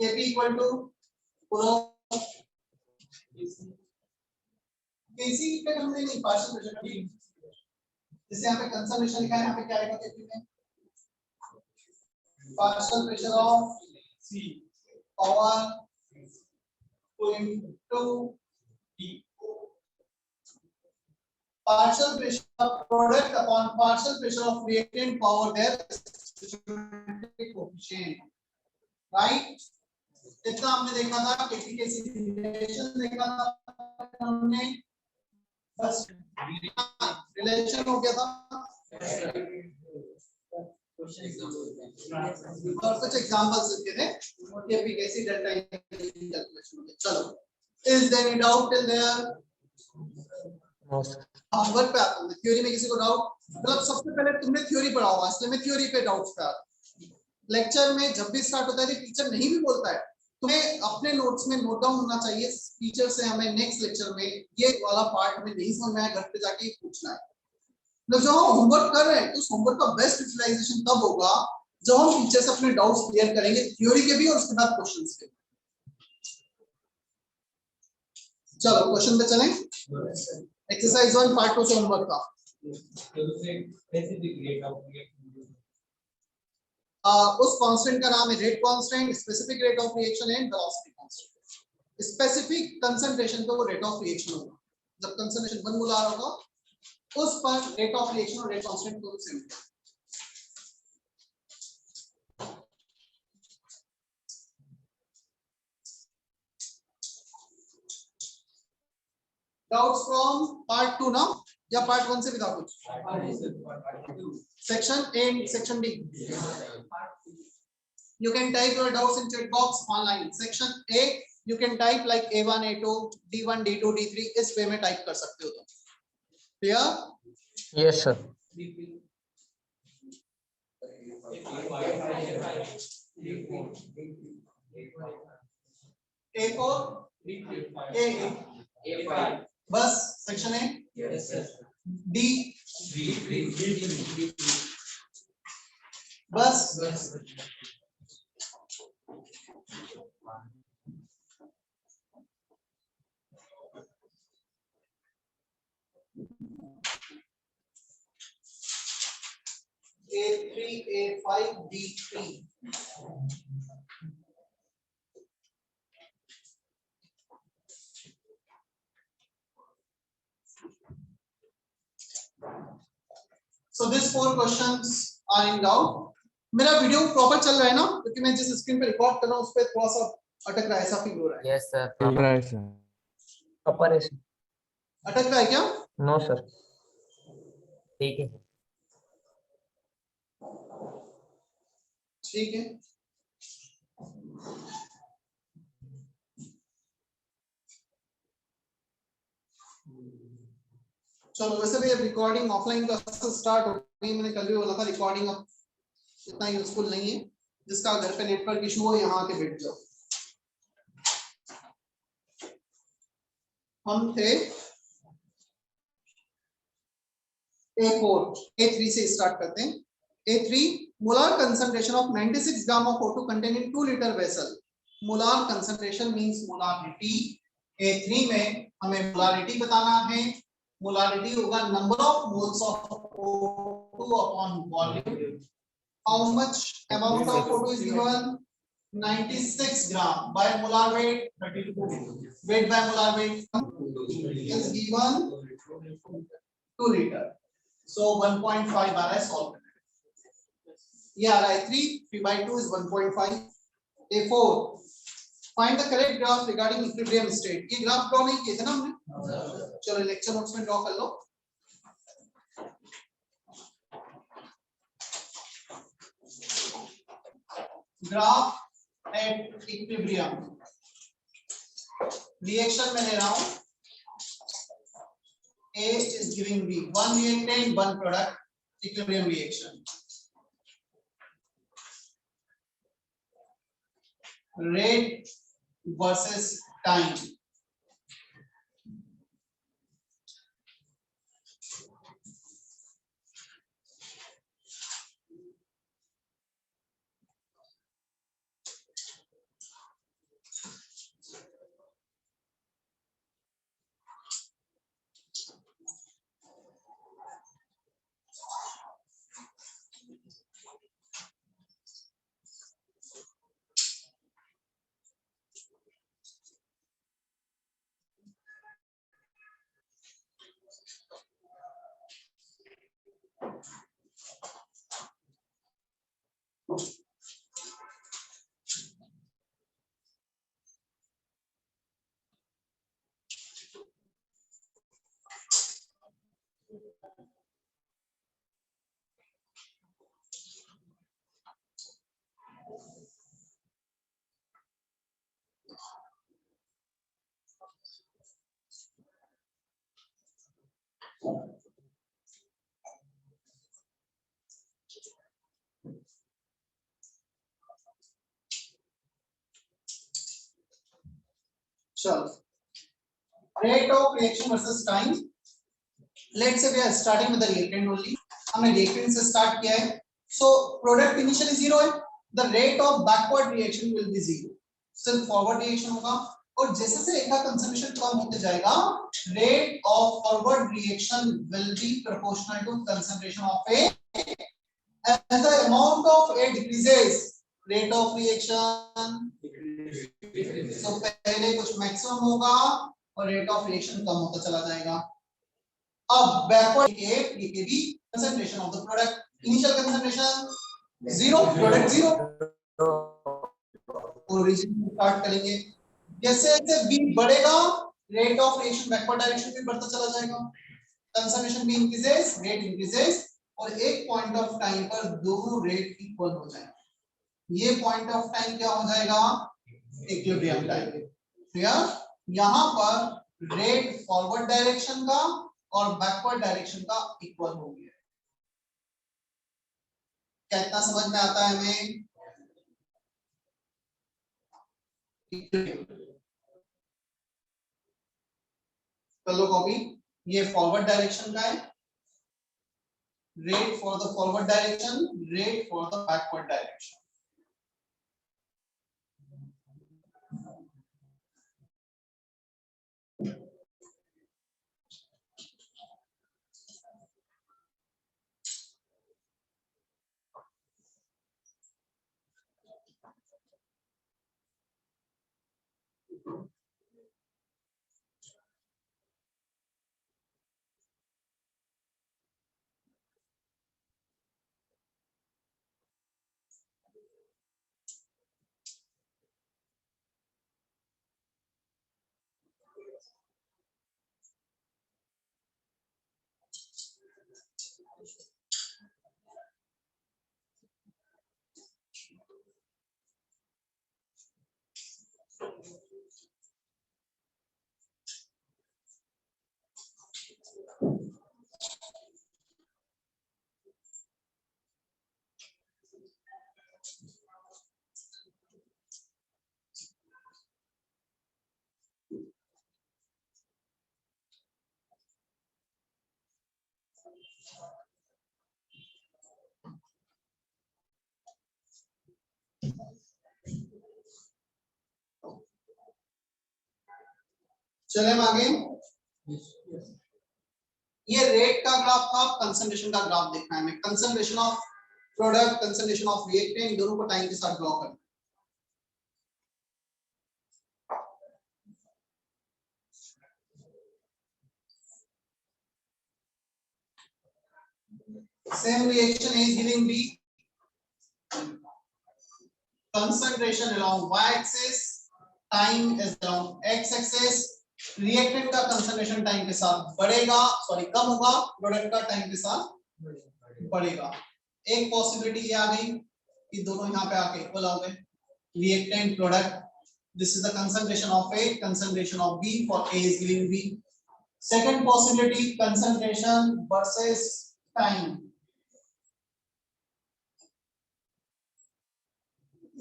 Kp equal to पूरा Kc पे हमने नहीं पार्शियल प्रेशर का जैसे यहाँ पे कंसर्वेशन लिखा है, यहाँ पे क्या लिखा Kp में partial pressure of C power into partial pressure product upon partial pressure of reactant power their stoichiometric coefficient, right? इतना हमने देखा था केसी रिलेशन देखा था हमने, बस रिलेशन हो गया था और कुछ एग्जांपल्स दिए थे ये भी कैसी डेल्टा कैलकुलेशन हो गया। चलो, is there any doubt till there? Work पे आता हूं, थ्योरी में किसी को डाउट? मतलब सबसे पहले तुमने थ्योरी पढ़ा होगा, इसलिए मैं थ्योरी पे डाउट्स पे आता हूं। लेक्चर में जब भी स्टार्ट होता है टीचर नहीं भी बोलता है, तुम्हें अपने नोट्स में नोट डाउन होना चाहिए। टीचर से हमें नेक्स्ट लेक्चर में ये वाला पार्ट में नहीं समझ में आया, घर पे जाके पूछना है। तो जो हम होमवर्क कर रहे हैं तो उस होमवर्क का बेस्ट यूटिलाइजेशन तब होगा जब हम टीचर से अपने डाउट्स क्लियर करेंगे, थ्योरी के भी और उसके बाद क्वेश्चंस के। चलो क्वेश्चन पे चलें। एक्सरसाइज 1 पार्ट 2 से होमवर्क का उस कांस्टेंट का नाम है rate constant, specific rate of reaction and velocity constant. Specific concentration तो रेट ऑफ रिएक्शन होगा, जब कंसंट्रेशन 1 मोलार होगा उस पर रेट ऑफ रिएक्शन और रेट कांस्टेंट दोनों सेम है। डाउट्स फ्रॉम पार्ट 2 ना, या पार्ट 1 से भी था कुछ? Section A and section D. You can type your doubts in chat box online. Section A you can type like A1, A2, D1, D2, D3 इस वे में टाइप कर सकते हो तुम। Clear? Yes sir. A4, A5 बस section A। Yes sir. D बस A3, A5, D3 So these 4 questions are in doubt. मेरा video proper चल रहा है ना, क्योंकि मैं जिस स्क्रीन पे रिकॉर्ड कर रहा हूं उस पे थोड़ा सा अटक रहा है, ऐसा फील हो रहा है? Yes sir. Upper is अटक रहा है क्या? No sir. ठीक है। ठीक है, चलो वैसे भी अब रिकॉर्डिंग ऑफलाइन क्लासेस स्टार्ट हो गई, मैंने कल भी बोला था रिकॉर्डिंग अब इतना यूजफुल नहीं है, जिसका घर पे नेटवर्क इशू हो यहाँ आके बैठ जाओ। हम थे A4, A3 से स्टार्ट करते हैं। A3 molar concentration of 96 gram of O2 contained in 2 liter vessel. Molar concentration means molarity. A3 में हमें molarity बताना है। Molarity होगा number of moles of O2 upon volume. How much amount of O2 is given? 96 gram by molar weight 32. Weight by molar weight is given 2 liter. So 1.5 आ रहा है solve करने में। ये आ रहा है 3/2 is 1.5। A4 find the correct graph regarding equilibrium state। ये graph draw नहीं किए थे ना हमने? चलो लेक्चर नोट्स में ड्रॉ कर लो। ग्राफ एट इक्विलिब्रियम, रिएक्शन में ले रहा हूं A is giving B, one reactant, one product, equilibrium reaction. Rate versus time. चलो, rate of reaction versus time. Let's say we are starting with the reactant only. हमने reactant से start किया है. So product initially zero है. The rate of backward reaction will be zero. सिर्फ forward reaction होगा. और जैसे से एक का concentration कम होते जाएगा, rate of forward reaction will be proportional to concentration of A. As the amount of A decreases, rate of reaction decreases. So पहले कुछ maximum होगा और rate of reaction कम होता चला जाएगा. अब backward ये भी concentration of the product, initial concentration zero, product zero. origin start करेंगे. जैसे जैसे B बढ़ेगा, rate of reaction backward direction भी बढ़ता चला जाएगा. Concentration भी increases, rate increases और एक point of time पर दोनों rate equal हो जाएंगे. ये point of time क्या हो जाएगा? Equilibrium time. क्लियर? यहाँ पर rate forward direction का और बैकवर्ड डायरेक्शन का इक्वल हो गया. कितना समझ में आता है हमें? कर लो कॉपी. ये फॉरवर्ड डायरेक्शन का है, rate for the forward direction, rate for the backward direction. चले हम आगे. ये रेट का ग्राफ था, कंसंट्रेशन का ग्राफ देखना है हमें. Concentration of product, concentration of reactant, दोनों को टाइम के साथ ड्रॉ करना. Same reaction A is giving B. Concentration along y-axis, time is along x-axis. Reactant का कंसंट्रेशन टाइम के साथ बढ़ेगा, सॉरी कम होगा, प्रोडक्ट का टाइम के साथ बढ़ेगा. एक पॉसिबिलिटी ये आ गई कि दोनों यहाँ पे आके इक्वल हो गए. Reactant product, this is the concentration of A, concentration of B for A is giving B. Second possibility, concentration versus time.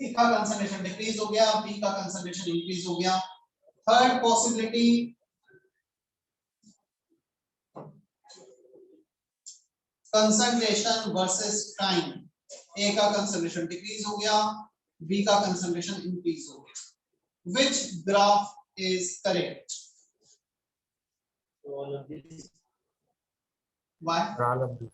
A का कंसंट्रेशन डिक्रीज हो गया, B का कंसंट्रेशन इंक्रीज हो गया. Third possibility, concentration versus time. A का concentration decrease हो गया, B का concentration increase हो गया. Which graph is correct? All of this. Why? all of this.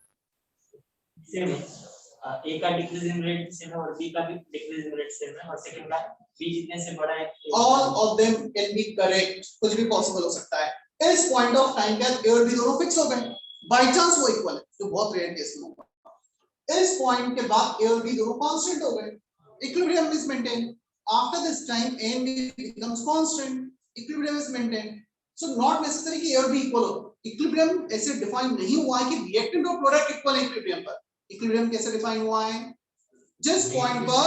Same है. A का डिक्रीजिंग रेट सेम है और B का भी डिक्रीजिंग रेट सेम है और सेकंड का B जितने से बड़ा है. All of them can be correct. कुछ भी possible हो सकता है. इस point of time के बाद A और B दोनों fix हो गए. By chance वो equal है, जो बहुत rare case में होगा. इस point के बाद A और B दोनों constant हो गए. Equilibrium is maintained. After this time A and B becomes constant. Equilibrium is maintained. So not necessary कि A और B equal हो. इक्विलिब्रियम ऐसे डिफाइन नहीं हुआ है कि रिएक्टेंट और प्रोडक्ट इक्वल इक्विलिब्रियम पर। इक्विलिब्रियम कैसे डिफाइन हुआ है? जिस पॉइंट पर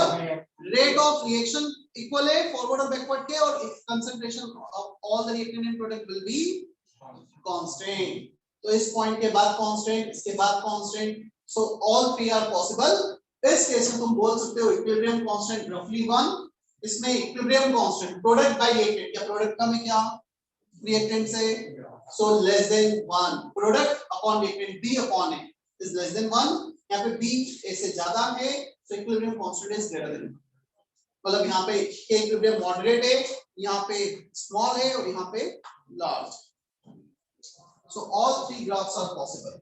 रेट ऑफ रिएक्शन इक्वल है फॉरवर्ड और बैकवर्ड के, और concentration of all the reactant and product will be constant. तो इस पॉइंट के बाद कांस्टेंट, इसके बाद constant, so all three are possible. इस केस में तुम बोल सकते हो इक्विलिब्रियम कांस्टेंट रफली 1, इसमें equilibrium constant product by reactant, या प्रोडक्ट का में क्या रिएक्टेंट से, so less than 1, product upon reactant b upon a is less than 1, यहाँ पे b a से ज्यादा है, so equilibrium constant is greater than 1। मतलब यहाँ पे k equilibrium moderate है, यहाँ पे small है और यहाँ पे large। So all three graphs are possible।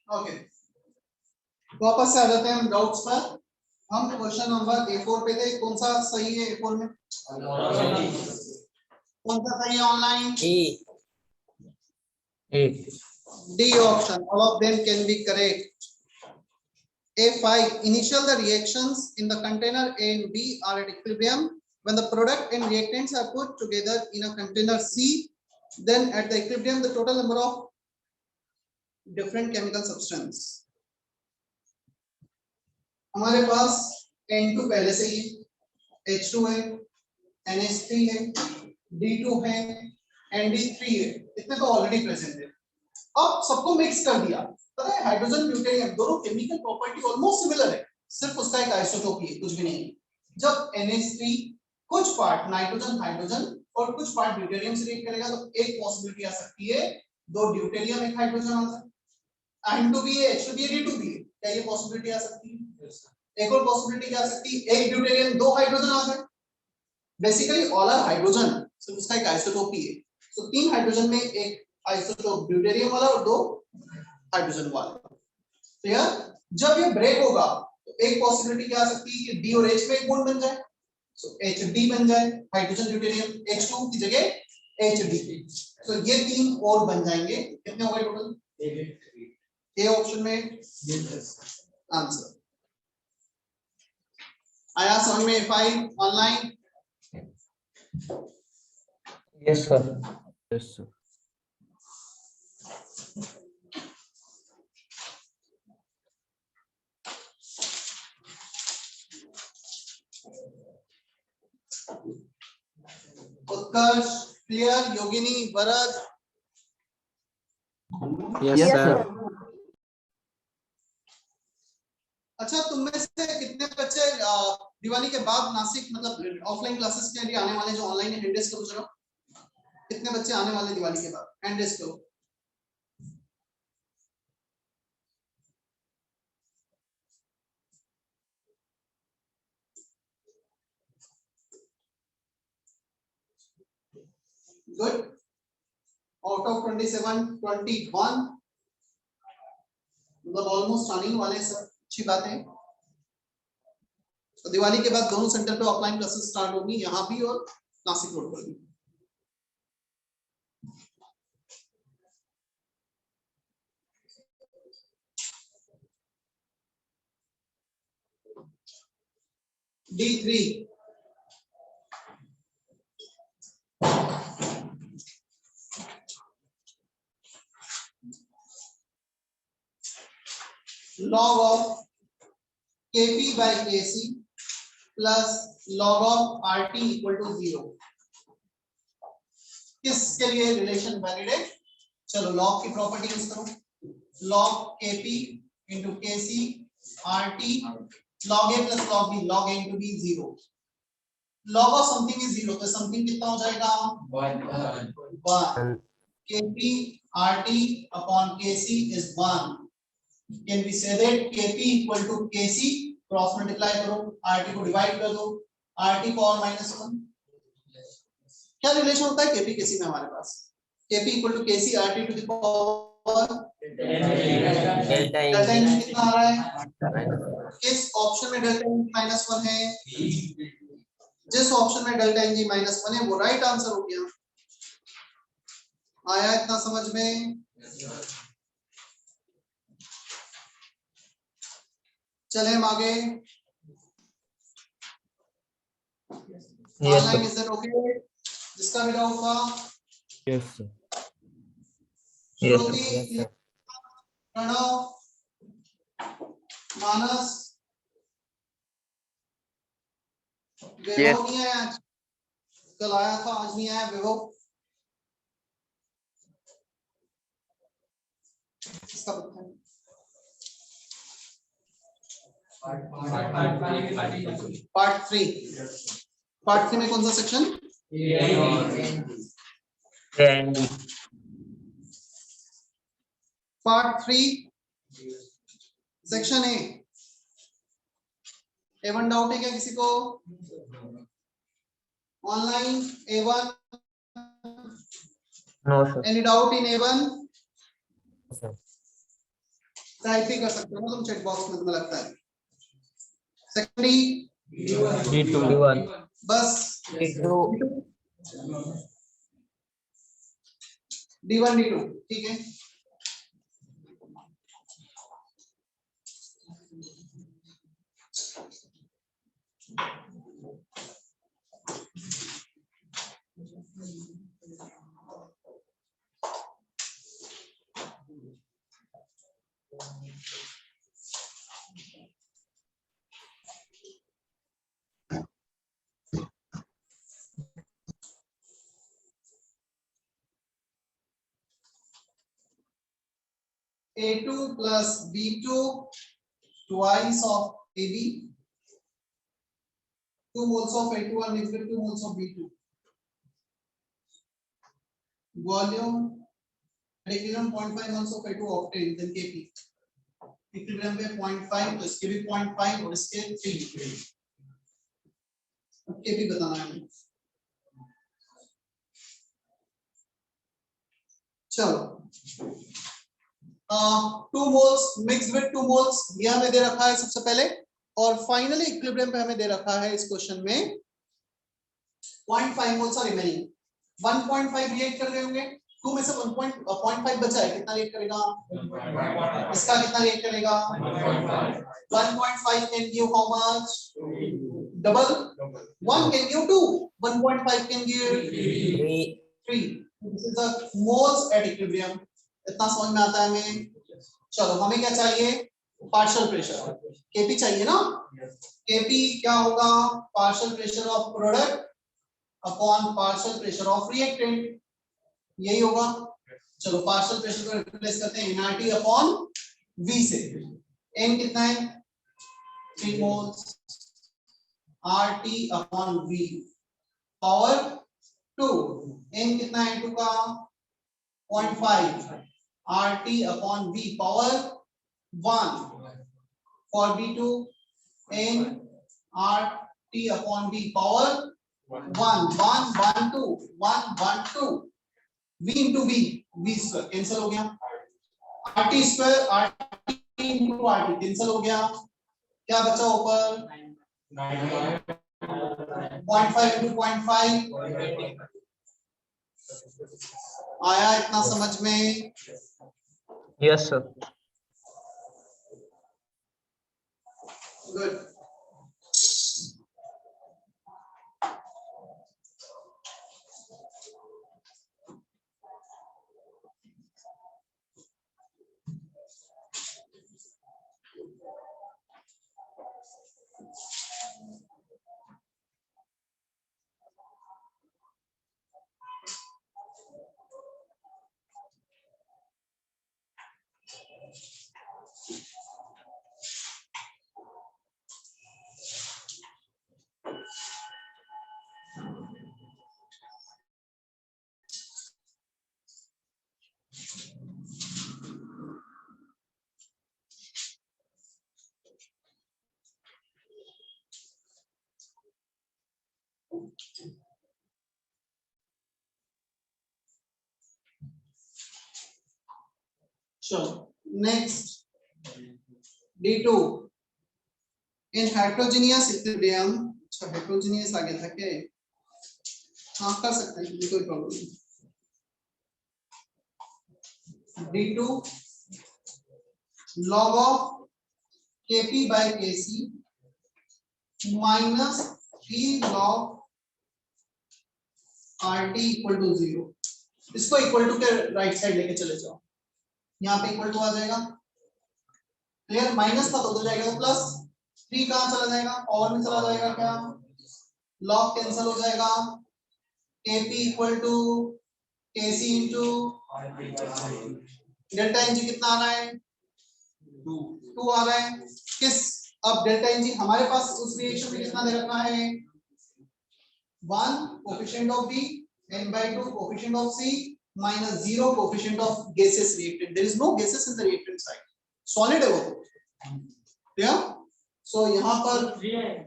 Okay, वापस से आ जाते हैं हम डाउट्स पर। हम क्वेश्चन नंबर A4 पे थे। कौन सा सही है A4 में? कौन सा सही है online? A D option, all of them can be correct। A5, initial the reactions in the container A and B are at equilibrium when the product and reactants are put together in a container C, then at the equilibrium the total number of different chemical substance। हमारे पास N2 पहले से ही, H2 है, NH3 है, D2 है, ND3 है, इतने तो already present है। अब सबको मिक्स कर दिया। पता है हाइड्रोजन ड्यूटेरियम दोनों केमिकल प्रॉपर्टी ऑलमोस्ट सिमिलर है, सिर्फ उसका एक आइसोटोप है, कुछ भी नहीं है। जब NH3 कुछ पार्ट नाइट्रोजन हाइड्रोजन और कुछ पार्ट ड्यूटेरियम से रिएक्ट करेगा तो एक पॉसिबिलिटी आ सकती है दो ड्यूटेरियम एक हाइड्रोजन आ सकता है, N2 भी है, H2 भी है, D2 भी है। क्या ये पॉसिबिलिटी आ सकती है? एक और पॉसिबिलिटी क्या आ सकती है, एक ड्यूटेरियम दो हाइड्रोजन आ जाए। बेसिकली ऑल आर हाइड्रोजन, सिर्फ उसका एक आइसोटोप ही है। तो तीन हाइड्रोजन में एक आइसोटोप ड्यूटेरियम वाला और दो हाइड्रोजन वाला। तो यार जब ये ब्रेक होगा तो एक पॉसिबिलिटी क्या आ सकती है कि D और H में एक बॉन्ड बन जाए, सो HD बन जाए, हाइड्रोजन ड्यूटेरियम, H2 की जगह HD। तो ये तीन और बन जाएंगे। कितने हो गए टोटल? ए ऑप्शन में आंसर आया समझ में? File online? Yes sir. Yes sir. Utkarsh clear? Yogini, Bharat? Yes sir. अच्छा, तुम में से कितने बच्चे दिवाली के बाद नासिक मतलब ऑफलाइन क्लासेस के लिए आने वाले, जो ऑनलाइन हैंड रेस करो जरा, कितने बच्चे आने वाले दिवाली के बाद, हैंड रेस करो। गुड, आउट ऑफ 27 21 मतलब ऑलमोस्ट आने वाले सब, अच्छी बात है। तो दिवाली के बाद दोनों सेंटर पे ऑफलाइन क्लासेस स्टार्ट होगी, यहाँ भी और नासिक रोड पर भी। D3 log of Kp by Kc plus log of Rt equal to 0, किसके लिए रिलेशन वैलिड है? चलो लॉग की प्रॉपर्टी यूज करो, log Kp into Kc Rt log a plus log b, log a into b 0, log of something is 0, तो something कितना हो जाएगा? 1. Kp Rt upon Kc is 1. Can we say that Kp equal to Kc, cross multiply करो, Rt को divide कर दो, Rt power -1। क्या relation होता है Kp Kc में हमारे पास? Kp equal to Kc Rt to the power delta n कितना आ रहा है? किस ऑप्शन में डेल्टा n -1 है? जिस ऑप्शन में डेल्टा n -1 है वो राइट आंसर हो गया। आया इतना समझ में? चले हम आगे। Online is that okay? जिसका भी डाउट था? Yes sir. श्रुति, प्रणव, मानस, वैभव नहीं आया, कल आया था आज नहीं आया वैभव, इसका बताएं। पार्ट 3 में कौन सा section? Part 3 section A. A1 doubt है क्या किसी को? Online A1? No sir. Any doubt in A1? Type ही कर सकते हो तुम चैट बॉक्स में, तुम्हें लगता है। सेकेंडली D1 बस D2 D1 D2 ठीक है। A2 plus B2 twice of AB, 2 moles of A2 are mixed with 2 moles of B2. Volume at equilibrium 0.5 moles of A2 obtained, then Kp equilibrium पे 0.5, तो इसके भी 0.5 और इसके 3। अब Kp बताना है हमें। चलो 2 moles mixed with 2 moles ये हमें दे रखा है सबसे पहले, और फाइनली इक्विलिब्रियम पे हमें दे रखा है इस क्वेश्चन में 0.5 moles are remaining। 1.5 रिएक्ट कर रहे होंगे, 2 में से 1.5 बचा है, कितना रिएक्ट करेगा? इसका कितना रिएक्ट करेगा? 1.5 can give how much? Double? 1 can give 2, 1.5 can give 3। This is the moles at equilibrium। इतना समझ में आता है हमें? चलो हमें क्या चाहिए? Partial pressure. Kp चाहिए ना? Kp क्या होगा? Partial pressure of product upon partial pressure of reactant, यही होगा। चलो पार्शियल प्रेशर को रिप्लेस करते हैं nRT अपॉन V से। n कितना है? 3 moles RT upon V power 2 n कितना है 2 का 0.5 RT upon V power 1 for B2 n RT upon V power 1 1 2 V into V square cancel हो गया RT square RT into RT cancel हो गया क्या बचा ऊपर 0.5 into 0.5 आया इतना समझ में Yes, sir. Good Sure. Next, D2. In heterogeneous equilibrium, अच्छा heterogeneous आगे था क्या? हाँ कर सकते हैं, कोई प्रॉब्लम नहीं. D2 log of Kp by Kc minus P log RT equal to 0. इसको इक्वल टू के राइट साइड लेके चले जाओ. यहाँ पे इक्वल टू आ जाएगा. क्लियर माइनस मत हो जाएगा तो प्लस 3 कहां चला जाएगा पावर में चला जाएगा क्या लॉग कैंसिल हो जाएगा Kp equal to Kc into delta Ng कितना आ रहा है 2 आ रहा है किस अब डेल्टा Ng हमारे पास उस रिएक्शन में कितना दे रखा है 1 coefficient of B n/2 coefficient of C minus 0 coefficient of gaseous reactant. There is no gases in the reactant side. Solid है वो तो. Yeah. So यहाँ पर 3 आएगा.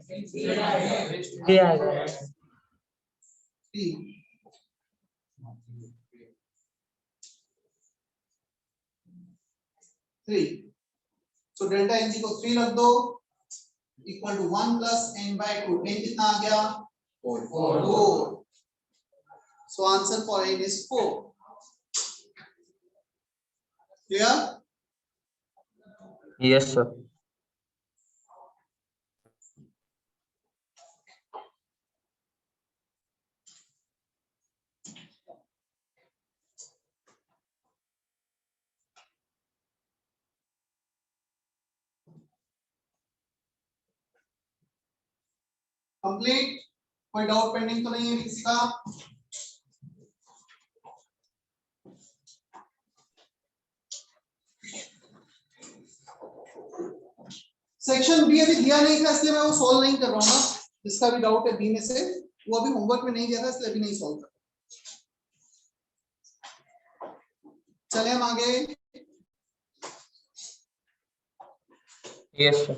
3. So delta Ng को 3 रख दो. Equal to 1 plus n/2. n कितना आ गया? 4. So answer for n is 4. Clear? Yes, sir. Complete. कोई डाउट पेंडिंग तो नहीं है किसी का? सेक्शन बी अभी दिया नहीं था इसलिए मैं वो सॉल्व नहीं कर रहा हूँ ना. जिसका भी डाउट है बी में से वो अभी होमवर्क में नहीं दिया था इसलिए अभी नहीं सॉल्व कर. चले हम आगे. Yes, sir.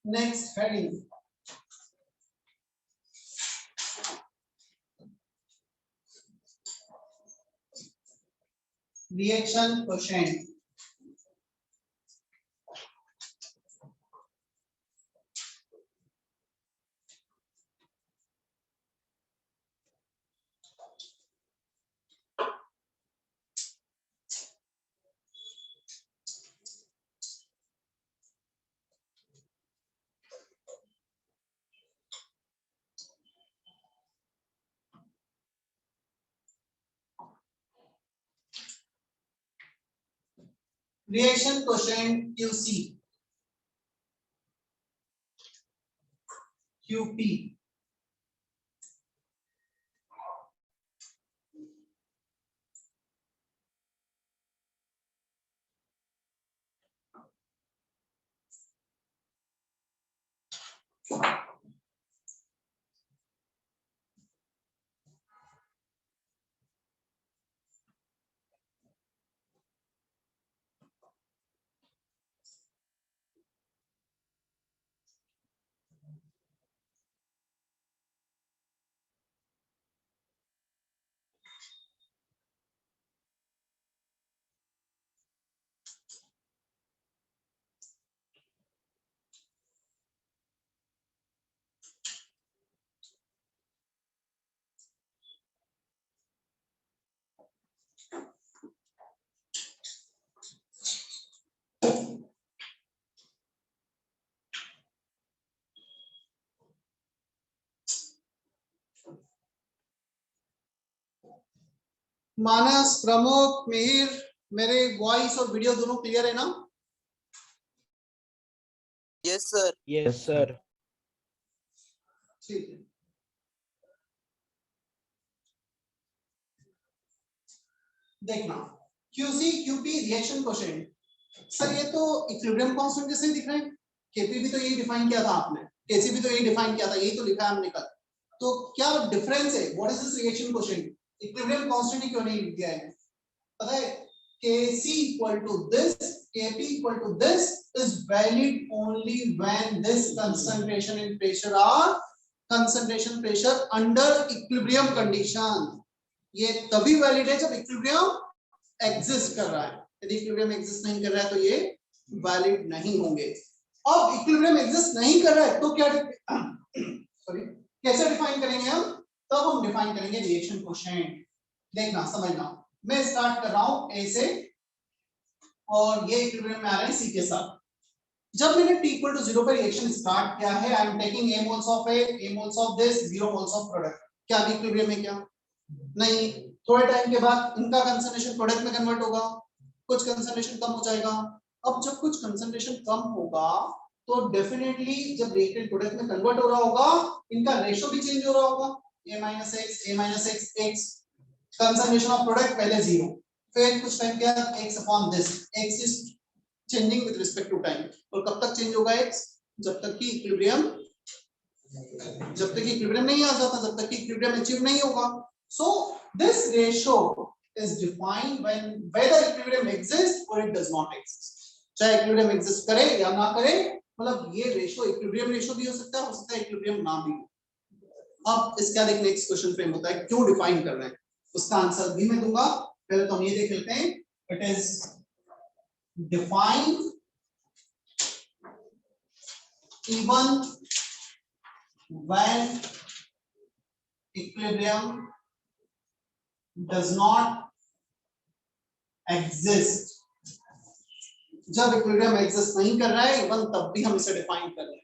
Next heading. Reaction quotient. Reaction coefficient QC QP मानस, प्रमुख, मिहिर, मेरे वॉइस और वीडियो दोनों क्लियर है ना? Yes sir. Yes sir. ठीक है। देखना QC QP reaction coefficient, sir ये तो इक्विलिब्रियम कांस्टेंट जैसे ही दिख रहे हैं। Kp भी तो यही डिफाइन किया था आपने, Kc भी तो यही डिफाइन किया था, यही तो लिखा है हमने कल। तो क्या डिफरेंस है? What is this reaction coefficient? Equilibrium constant ही क्यों नहीं लिख दिया है? पता है Kc equal to this, Kp equal to this is valid only when this concentration and pressure are concentration pressure under equilibrium condition। ये तभी वैलिड है जब इक्विलिब्रियम एग्जिस्ट कर रहा है। यदि इक्विलिब्रियम एग्जिस्ट नहीं कर रहा है तो ये वैलिड नहीं होंगे। अब इक्विलिब्रियम एग्जिस्ट नहीं कर रहा है तो क्या सॉरी कैसे डिफाइन करेंगे हम? तब हम डिफाइन करेंगे रिएक्शन कोएफिशिएंट। देखना समझना, मैं स्टार्ट कर रहा हूं A से और ये इक्विलिब्रियम में आ रहे हैं C के साथ। जब मैंने t equal to 0 पर रिएक्शन स्टार्ट किया है, I am taking A moles of A moles of this, 0 moles of product। क्या अभी इक्विलिब्रियम है क्या? नहीं। थोड़े टाइम के बाद इनका कंसंट्रेशन प्रोडक्ट में कन्वर्ट होगा, कुछ कंसंट्रेशन कम हो जाएगा। अब जब कुछ कंसंट्रेशन कम होगा तो डेफिनेटली जब रिएक्टेंट प्रोडक्ट में कन्वर्ट हो रहा होगा, इनका रेशियो भी चेंज हो रहा होगा। A-X X concentration of product पहले 0, फिर कुछ टाइम के बाद x upon this, x is changing with respect to time. और कब तक चेंज होगा x? जब तक कि इक्विलिब्रियम नहीं आ जाता, जब तक कि इक्विलिब्रियम अचीव नहीं होगा। So this ratio is defined when whether equilibrium exists or it does not exist। चाहे इक्विलिब्रियम एग्जिस्ट करे या ना करे, मतलब ये रेशियो इक्विलिब्रियम रेशियो भी हो सकता है इक्विलिब्रियम ना भी हो। अब इसका देख नेक्स्ट क्वेश्चन फ्रेम होता है, क्यों डिफाइन कर रहे हैं, उसका आंसर भी मैं दूंगा। पहले तो हम ये देख लेते हैं, it is defined even when equilibrium does not exist। जब इक्विलिब्रियम एग्जिस्ट नहीं कर रहा है इवन तब भी हम इसे डिफाइन कर रहे हैं।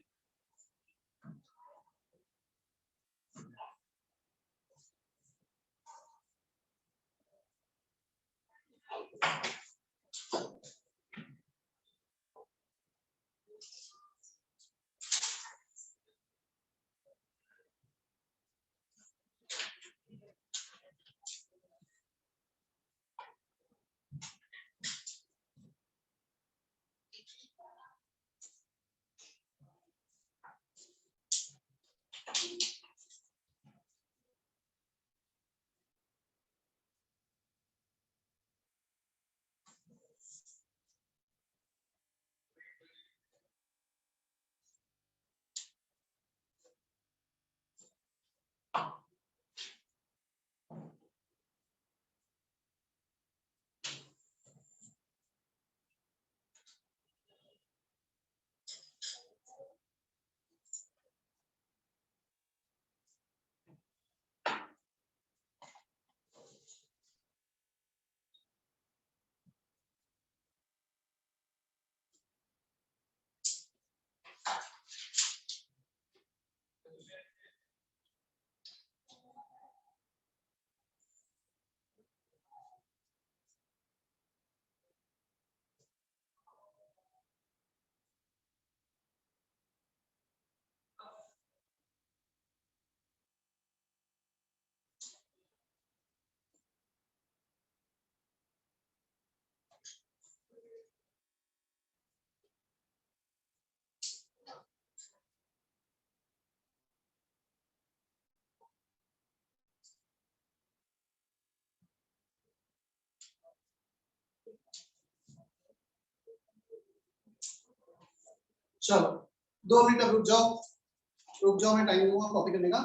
चलो 2 मिनट अब रुक जाओ, मैं टाइम दूंगा कॉपी करने का।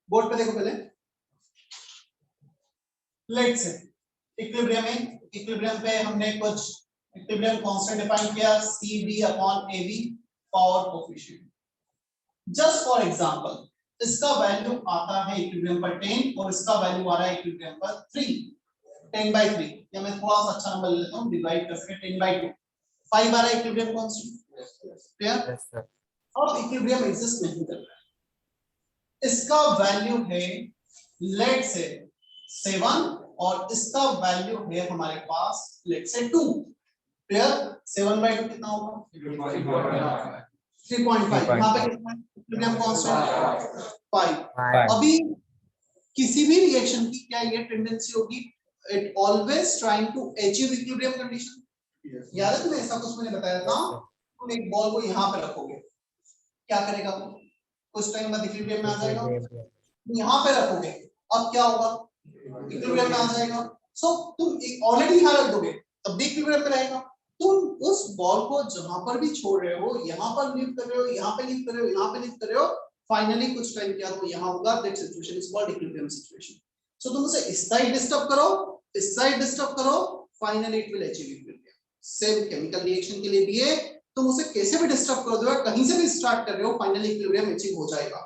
बोर्ड पे देखो पहले। लेट्स से इक्विलिब्रियम पे हमने कुछ इक्विलिब्रियम कांस्टेंट डिफाइन किया, CB upon AB power coefficient. Just for example इसका वैल्यू आता है इक्विलिब्रियम पर 10 और इसका वैल्यू आ रहा है इक्विलिब्रियम पर 3, 10/3। या मैं थोड़ा सा अच्छा नंबर ले लेता हूं, डिवाइड करके 10/2, 5 आ रहा है equilibrium constant. Clear? Yes sir. अब इक्विलिब्रियम एग्जिस्ट नहीं कर रहा है, इसका वैल्यू है लेट से 7 और इसका वैल्यू है हमारे पास लेट से 2। क्लियर? 7/2 कितना होगा? 3.5। यहां पे कितना है इक्विलिब्रियम कांस्टेंट? 5। अभी किसी भी रिएक्शन की क्या ये टेंडेंसी होगी, it always trying to achieve equilibrium condition. याद है तुम्हें ऐसा कुछ मैंने बताया था? तुम एक बॉल को यहाँ पे रखोगे, क्या करेगा वो? कुछ टाइम बाद इक्विलिब्रियम में आ जाएगा। यहाँ पे रखोगे, अब क्या होगा? इक्विलिब्रियम में आ जाएगा। सो तुम ऑलरेडी यहाँ रख दोगे, तब भी इक्विलिब्रियम में रहेगा। तुम उस बॉल को जहां पर भी छोड़ रहे हो, यहाँ पर लीव कर रहे हो, यहाँ पे लीव कर रहे हो, यहाँ पे लीव कर रहे हो, फाइनली कुछ टाइम क्या तो यहाँ होगा, that situation is called equilibrium situation. So तुम उसे इस साइड डिस्टर्ब करो, इस साइड डिस्टर्ब करो, finally it will achieve equilibrium. Same chemical reaction के लिए भी है, तुम उसे कैसे भी डिस्टर्ब कर दो, कहीं से भी स्टार्ट कर रहे हो, फाइनली इक्विलिब्रियम अचीव हो जाएगा।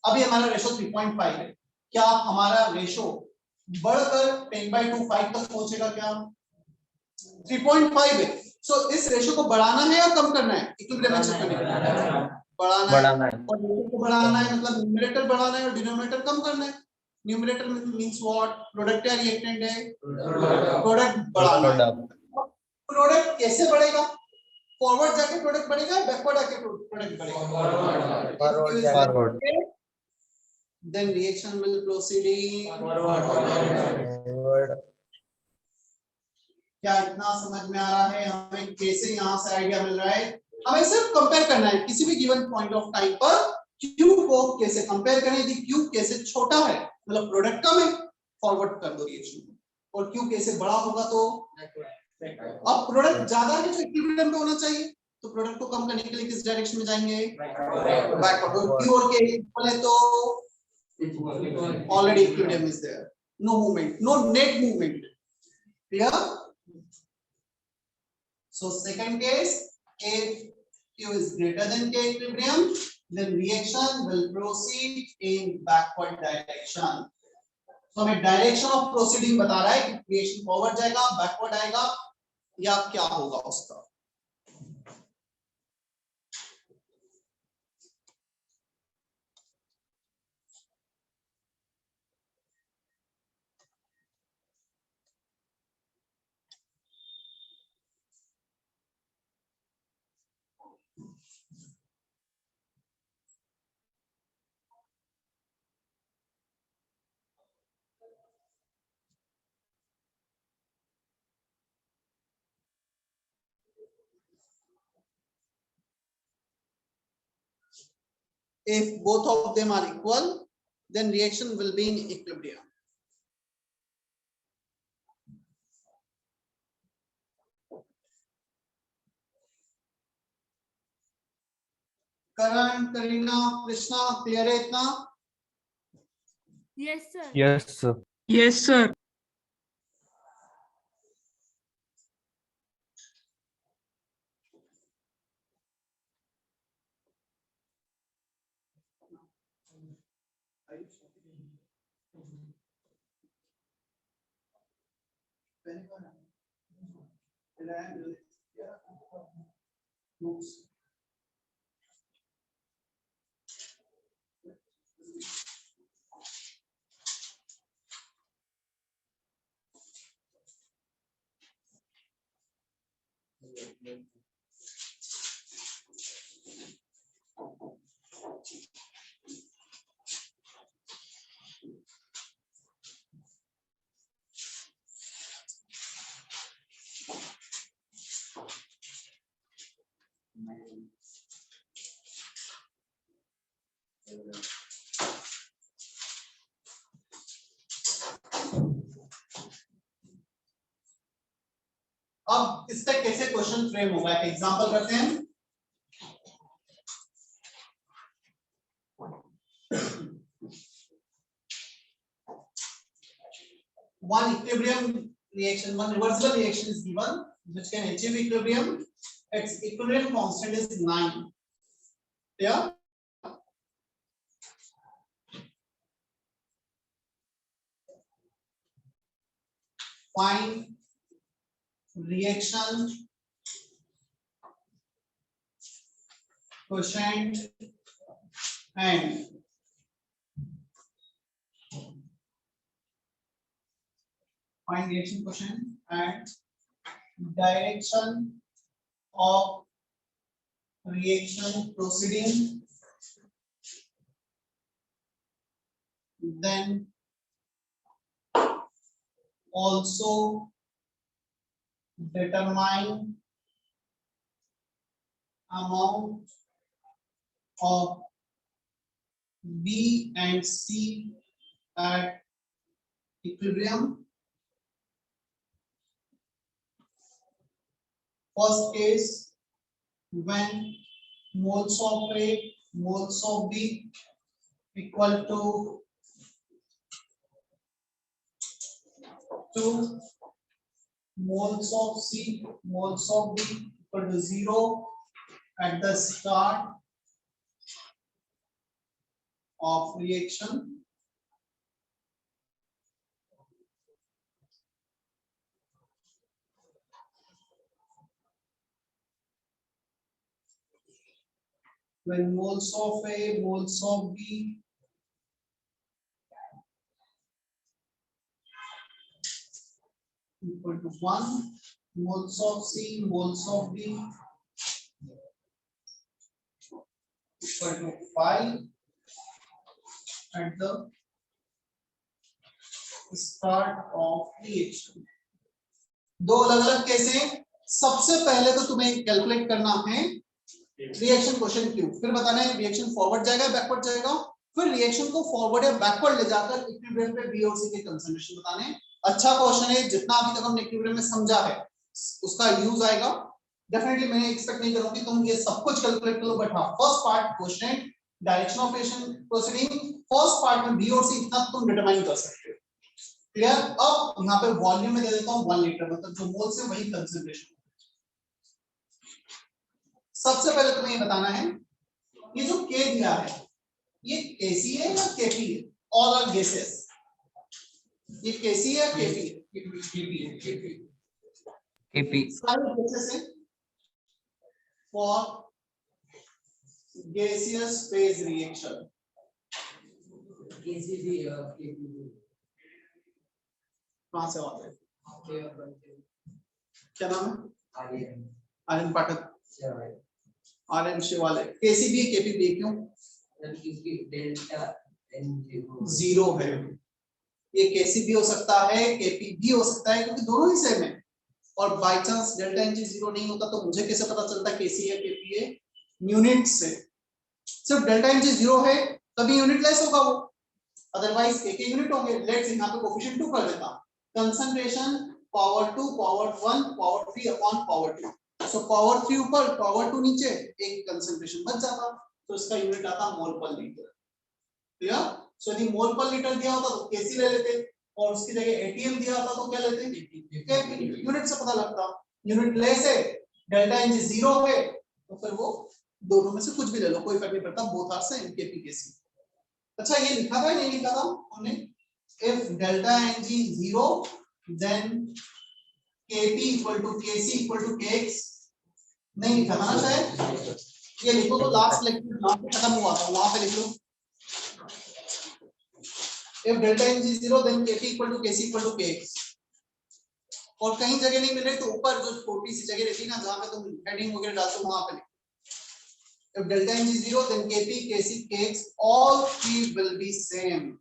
अभी हमारा रेशो 3.5 है, क्या हमारा रेशो बढ़कर 10/2 5 तक पहुंचेगा क्या? 3.5 है। सो इस रेशो को बढ़ाना है या कम करना है इक्विलिब्रियम अचीव करने के लिए? बढ़ाना है। और रेशो को बढ़ाना है मतलब न्यूमरेटर बढ़ाना है और डिनोमिनेटर कम करना है। Numerator means what? प्रोडक्ट या रिएक्टेंट है? प्रोडक्ट बढ़ाना है। प्रोडक्ट कैसे बढ़ेगा? फॉरवर्ड जाके प्रोडक्ट बढ़ेगा, बैकवर्ड आके प्रोडक्ट बढ़ेगा? Forward. Then reaction will proceed forward. क्या इतना समझ में आ रहा है? हमें कैसे यहाँ से आइडिया मिल रहा है? हमें सिर्फ कंपेयर करना है किसी भी गिवन पॉइंट ऑफ टाइम पर क्यू को कैसे कंपेयर करें, यदि क्यू कैसे छोटा है मतलब प्रोडक्ट कम है, फॉरवर्ड कर दो रिएक्शन को, और क्यू कैसे बड़ा होगा तो अब प्रोडक्ट ज्यादा है जो इक्विलिब्रियम पे होना चाहिए, तो प्रोडक्ट को कम करने के लिए किस डायरेक्शन में जाएंगे? बैकवर्ड। क्यू और के इक्वल है तो already equilibrium is there, no movement, no net movement. Clear? So second case, if Q is greater than K equilibrium, then reaction will proceed in backward direction. So हमें direction of proceeding बता रहा है कि reaction forward जाएगा, backward आएगा या क्या होगा उसका। If both of them are equal, then reaction will be in equilibrium. Karan, Kareena, Krishna, clear है इतना? Yes, sir. Yes sir. Yes, sir. अब इस पे कैसे क्वेश्चन फ्रेम होगा, एक एग्जांपल करते हैं। one equilibrium reaction, one reversible reaction is given which can achieve equilibrium. Its equilibrium constant is 9. Yeah. Find reaction quotient and find reaction quotient and direction of reaction proceeding, then also determine amount of B and C at equilibrium. First case, when moles of A, moles of B equal to 2, moles of C, moles of B equal to 0 at the start of reaction. When moles of A, moles of B equal to 1, moles of C, moles of B equal to 5 at the start of reaction. दो अलग अलग case हैं. सबसे पहले तो तुम्हें calculate करना है रिएक्शन क्वोशिएंट क्यू, फिर बताना है रिएक्शन फॉरवर्ड जाएगा बैकवर्ड जाएगा, फिर रिएक्शन को फॉरवर्ड या बैकवर्ड ले जाकर इक्विलिब्रियम पे बी और सी के कंसंट्रेशन बताने. अच्छा क्वेश्चन है, जितना अभी तक हमने इक्विलिब्रियम में समझा है उसका यूज आएगा. डेफिनेटली मैं एक्सपेक्ट नहीं करूंगी तुम ये सब कुछ कैलकुलेट करो, बट हां first part quotient, direction of reaction proceeding, first part में बी और सी इतना तुम डिटरमाइन कर सकते हो. क्लियर. अब यहाँ पे वॉल्यूम में दे देता हूँ 1 लीटर, मतलब जो मोल से वही कंसंट्रेशन. सबसे पहले तुम्हें ये बताना है ये जो K दिया है ये Kc है या Kp है. All are gases. ये Kc है Kp है. KP. सारे गैसेस हैं फॉर gaseous phase reaction. कहां से आते हैं, क्या नाम है, आर्यन पाठक, आर्यन शिवालय. केसीबी केपीबी क्यों, जीरो है. ये केसीबी हो सकता है केपीबी हो सकता है क्योंकि दोनों ही सेम है. और by chance delta NG zero नहीं होता तो मुझे कैसे पता चलता है केसी है केपी है. यूनिट से. सिर्फ डेल्टा एनजी जीरो है तभी यूनिट लेस होगा वो, अदरवाइज के यूनिट होंगे. लेट्स यहां पे कोएफिशिएंट 2 कर देता. Concentration power 2 power 1 power 3 upon power 2. So power 3 ऊपर पावर 2 नीचे, एक कंसंट्रेशन बच जाता. तो इसका यूनिट आता मोल पर लीटर. क्लियर. सो यदि मोल पर लीटर दिया होता तो केसी ले लेते और उसकी जगह एटीएम दिया होता तो क्या लेते, केपी. यूनिट से पता लगता. यूनिट लेस है, डेल्टा एनजी जीरो है तो फिर वो दोनों में से कुछ भी ले लो, कोई फर्क नहीं पड़ता. बोथ आर सेम, केपी केसी. अच्छा ये लिखा था नहीं लिखा था हमने, if delta ng 0 then kp equal to kc equal to kx. नहीं लिखा था ना शायद. ये लिखो तो लास्ट लेक्चर जहां पे खत्म हुआ था वहां पे लिख लो. if delta ng 0 then kp equal to kc equal to kx. और कहीं जगह नहीं मिल रही तो ऊपर जो छोटी सी जगह रहती है ना जहां पे तुम हेडिंग वगैरह डालते हो वहां पे लिखो. if delta ng 0 then kp kc kx all three will be same.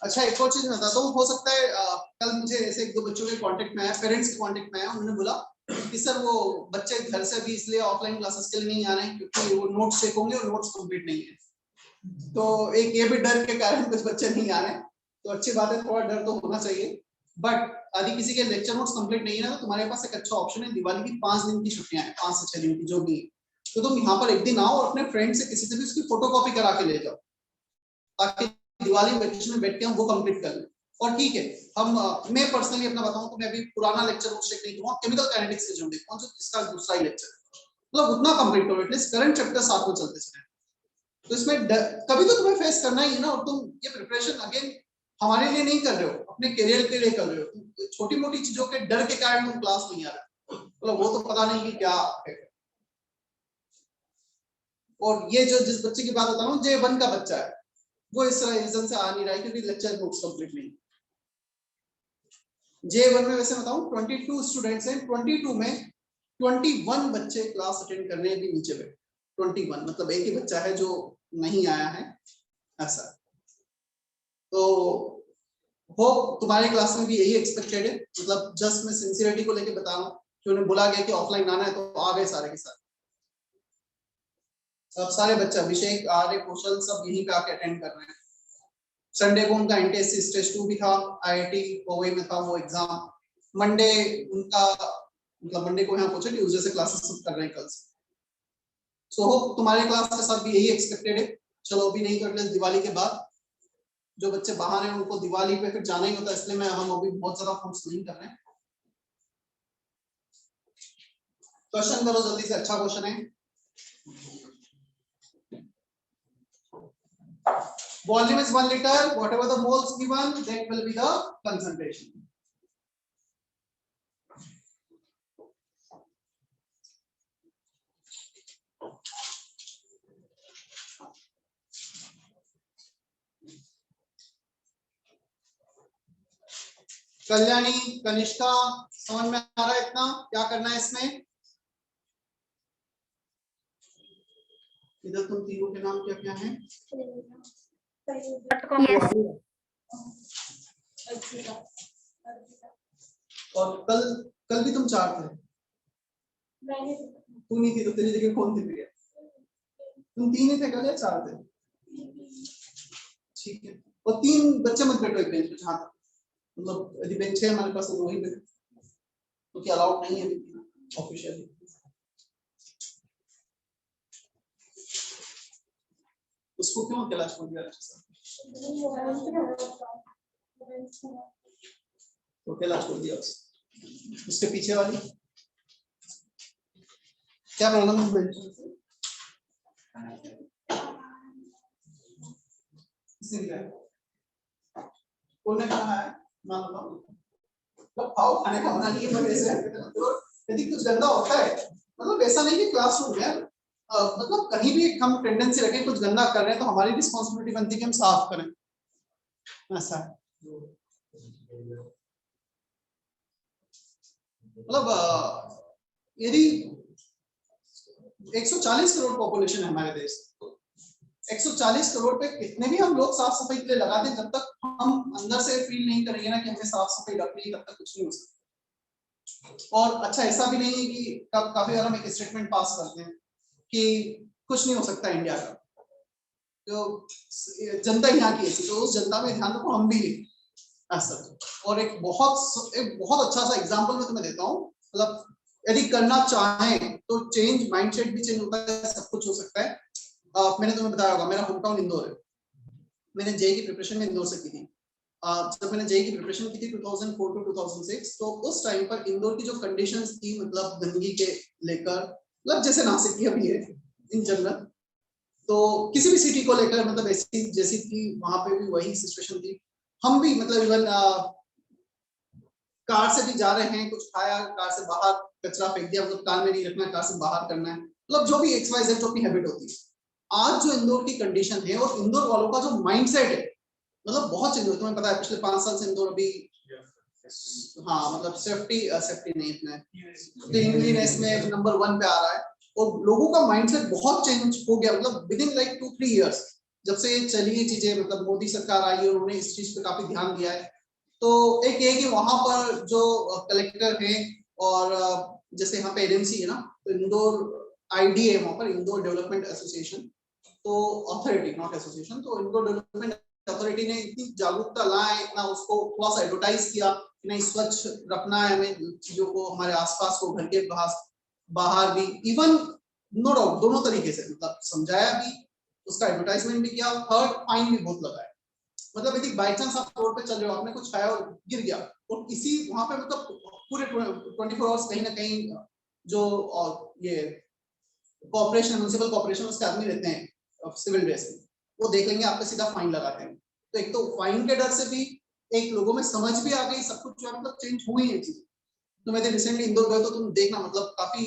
अच्छा एक और चीज मैं बताता हूँ, हो सकता है कल मुझे ऐसे एक दो बच्चों के कांटेक्ट में आया, पेरेंट्स के कांटेक्ट में आया, उन्होंने बोला कि सर वो बच्चे घर से भी इसलिए ऑफलाइन क्लासेस के लिए नहीं आ रहे हैं क्योंकि वो नोट्स चेक होंगे और नोट्स कंप्लीट नहीं है। तो एक ये भी डर के कारण कुछ बच्चे नहीं आ रहे हैं। तो अच्छी बात है, थोड़ा डर तो होना चाहिए, बट यदि किसी के लेक्चर नोट्स कंप्लीट नहीं है ना, तो तुम्हारे पास एक अच्छा ऑप्शन है, दिवाली की 5 दिन की छुट्टियां हैं, 5 से 6 दिन की जो भी है, तो तुम यहाँ पर एक दिन आओ और अपने फ्रेंड से किसी से भी उसकी फोटोकॉपी करा के ले जाओ, ताकि दिवाली वेकेशन में बैठ के हम वो कंप्लीट कर लें। और ठीक है, हम मैं पर्सनली अपना बताऊं तो मैं अभी पुराना लेक्चर नोट्स चेक नहीं करूंगा, केमिकल काइनेटिक्स से जो देखो जो इसका दूसरा ही लेक्चर है, मतलब उतना कंप्लीट करो, एटलीस्ट करंट चैप्टर साथ में चलते चले। तो इसमें कभी तो तुम्हें फेस करना ही है ना, और तुम ये प्रिपरेशन अगेन हमारे लिए नहीं कर रहे हो, अपने करियर के लिए कर रहे हो। छोटी मोटी चीजों के डर के कारण तुम क्लास नहीं आ रहे, मतलब वो तो पता नहीं कि क्या है। और ये जो जिस बच्चे की बात बता रहा हूँ, J1 का बच्चा है, वो इस रीजन से आ नहीं रहा है क्योंकि लेक्चर नोट्स कंप्लीट नहीं। J1 में वैसे बताऊं 22 स्टूडेंट्स हैं, 22 में 21 बच्चे क्लास अटेंड करने भी नीचे बैठे, 21 मतलब एक ही बच्चा है जो नहीं आया है ऐसा। तो होप तुम्हारे क्लास में भी यही एक्सपेक्टेड है, मतलब जस्ट मैं सिंसियरिटी को लेके बता रहा हूँ कि उन्हें बोला गया कि ऑफलाइन आना है तो आ गए सारे के सारे। सब सारे बच्चे अभिषेक, आर्य, कौशल सब यहीं पे आके अटेंड कर रहे हैं। संडे को उनका एनटीएससी स्टेज 2 भी था, आईआईटी कोवई में था वो एग्जाम। मंडे उनका मतलब मंडे को यहाँ पहुंचे, ट्यूसडे से क्लासेस सब कर रहे हैं कल से। सो होप तुम्हारे क्लास के साथ भी यही एक्सपेक्टेड है। चलो अभी नहीं कर ले, दिवाली के बाद जो बच्चे बाहर हैं उनको दिवाली पे फिर जाना ही होता है, इसलिए मैं हम अभी बहुत ज्यादा फोर्स नहीं कर रहे हैं। क्वेश्चन करो जल्दी से, अच्छा क्वेश्चन है। Volume is 1 liter, whatever the moles given, that will be the concentration. Kalyani, Kanishka, समझ में आ रहा है इतना? क्या करना है इसमें? इधर तुम तीनों के नाम क्या क्या हैं? और कल भी तुम 4 थे? तू नहीं थी, तो तेरी जगह कौन थी फिर? तुम 3 ही थे कल या 4 थे? ठीक है, और 3 बच्चे मत बैठो एक बेंच पे, जहां मतलब यदि बेंच है हमारे पास तो वही बैठो, क्योंकि अलाउड नहीं है ऑफिशियली। उसको क्यों कैलाश बोल दिया? तो कैलाश बोल दिया उसके पीछे वाली क्या प्रॉब्लम है? कौन ने कहा है? नाम बताओ। तो आओ खाने का बना लिए बट ऐसे यदि कुछ गंदा होता है, मतलब ऐसा नहीं कि क्लासरूम है, मतलब कहीं भी हम टेंडेंसी रखें कुछ गंदा कर रहे हैं तो हमारी रिस्पांसिबिलिटी बनती है कि हम साफ करें, ऐसा मतलब यदि 140 करोड़ पॉपुलेशन है हमारे देश, 140 करोड़ पे कितने भी हम लोग साफ सफाई के लिए लगा दें, जब तक हम अंदर से फील नहीं करेंगे ना कि हमें साफ सफाई रखनी है, तब तक कुछ नहीं हो सकता। और अच्छा ऐसा भी नहीं है कि काफी बार हम एक स्टेटमेंट पास करते हैं कि कुछ नहीं हो सकता इंडिया का, तो जनता यहाँ की ऐसी, तो उस जनता में ध्यान रखो हम भी ऐसा। और एक बहुत अच्छा सा एग्जांपल मैं तुम्हें देता हूँ, मतलब यदि करना चाहें तो चेंज माइंडसेट भी चेंज होता है, सब कुछ हो सकता है। मैंने तुम्हें बताया होगा मेरा होम टाउन इंदौर है, मैंने जेईई की प्रिपरेशन में इंदौर से की थी। जब मैंने जेईई की प्रिपरेशन की थी 2004 टू 2006, तो उस टाइम पर इंदौर की जो कंडीशंस थी, मतलब गंदगी के लेकर, मतलब जैसे नासिक की अभी है इन जनरल, तो किसी भी सिटी को लेकर मतलब ऐसी जैसी थी वहां पे भी वही सिचुएशन थी। हम भी मतलब इवन कार से भी जा रहे हैं, कुछ खाया, कार से बाहर कचरा फेंक दिया, मतलब कार में नहीं रखना, कार से बाहर करना है, मतलब जो भी XYZ जो भी हैबिट होती है। आज जो इंदौर की कंडीशन है और इंदौर वालों का जो माइंडसेट है, मतलब बहुत चेंज हुआ। तुम्हें पता है पिछले 5 साल से इंदौर अभी हाँ मतलब सेफ्टी नहीं इतना क्लीनलीनेस में नंबर 1 पे आ रहा है, और लोगों का माइंडसेट बहुत चेंज हो गया, मतलब विद इन लाइक 2-3 इयर्स जब से ये चली ये चीजें, मतलब मोदी सरकार आई है, उन्होंने इस चीज पे काफी ध्यान दिया है। तो एक ये कि वहां पर जो कलेक्टर है और जैसे यहाँ पे एजेंसी है ना, तो इंदौर आईडी है वहां पर, इंदौर डेवलपमेंट एसोसिएशन, तो अथॉरिटी नॉट एसोसिएशन, तो इंदौर डेवलपमेंट अथॉरिटी ने इतनी जागरूकता लाए, इतना उसको थोड़ा सा एडवर्टाइज किया कि नहीं स्वच्छ रखना है हमें चीजों को, हमारे आसपास को, घर के बाहर भी, इवन नो डाउट दोनों तरीके से, मतलब समझाया भी, उसका एडवर्टाइजमेंट भी किया, थर्ड फाइन भी बहुत लगाया। मतलब यदि बाई चांस आप रोड पे चल रहे हो, आपने कुछ खाया और गिर गया, और इसी वहां पे मतलब पूरे 24 आवर्स कहीं ना कहीं जो ये कॉर्पोरेशन, म्युनिसिपल कॉर्पोरेशन उसके आदमी रहते हैं सिविल ड्रेस में, वो देख लेंगे, आपको सीधा फाइन लगाते हैं। तो एक तो फाइन के डर से भी एक लोगों में समझ भी आ गई, सब कुछ जो है मतलब चेंज हुई है चीज। तो मैं रिसेंटली इंदौर गए तो तुम देखना, मतलब काफी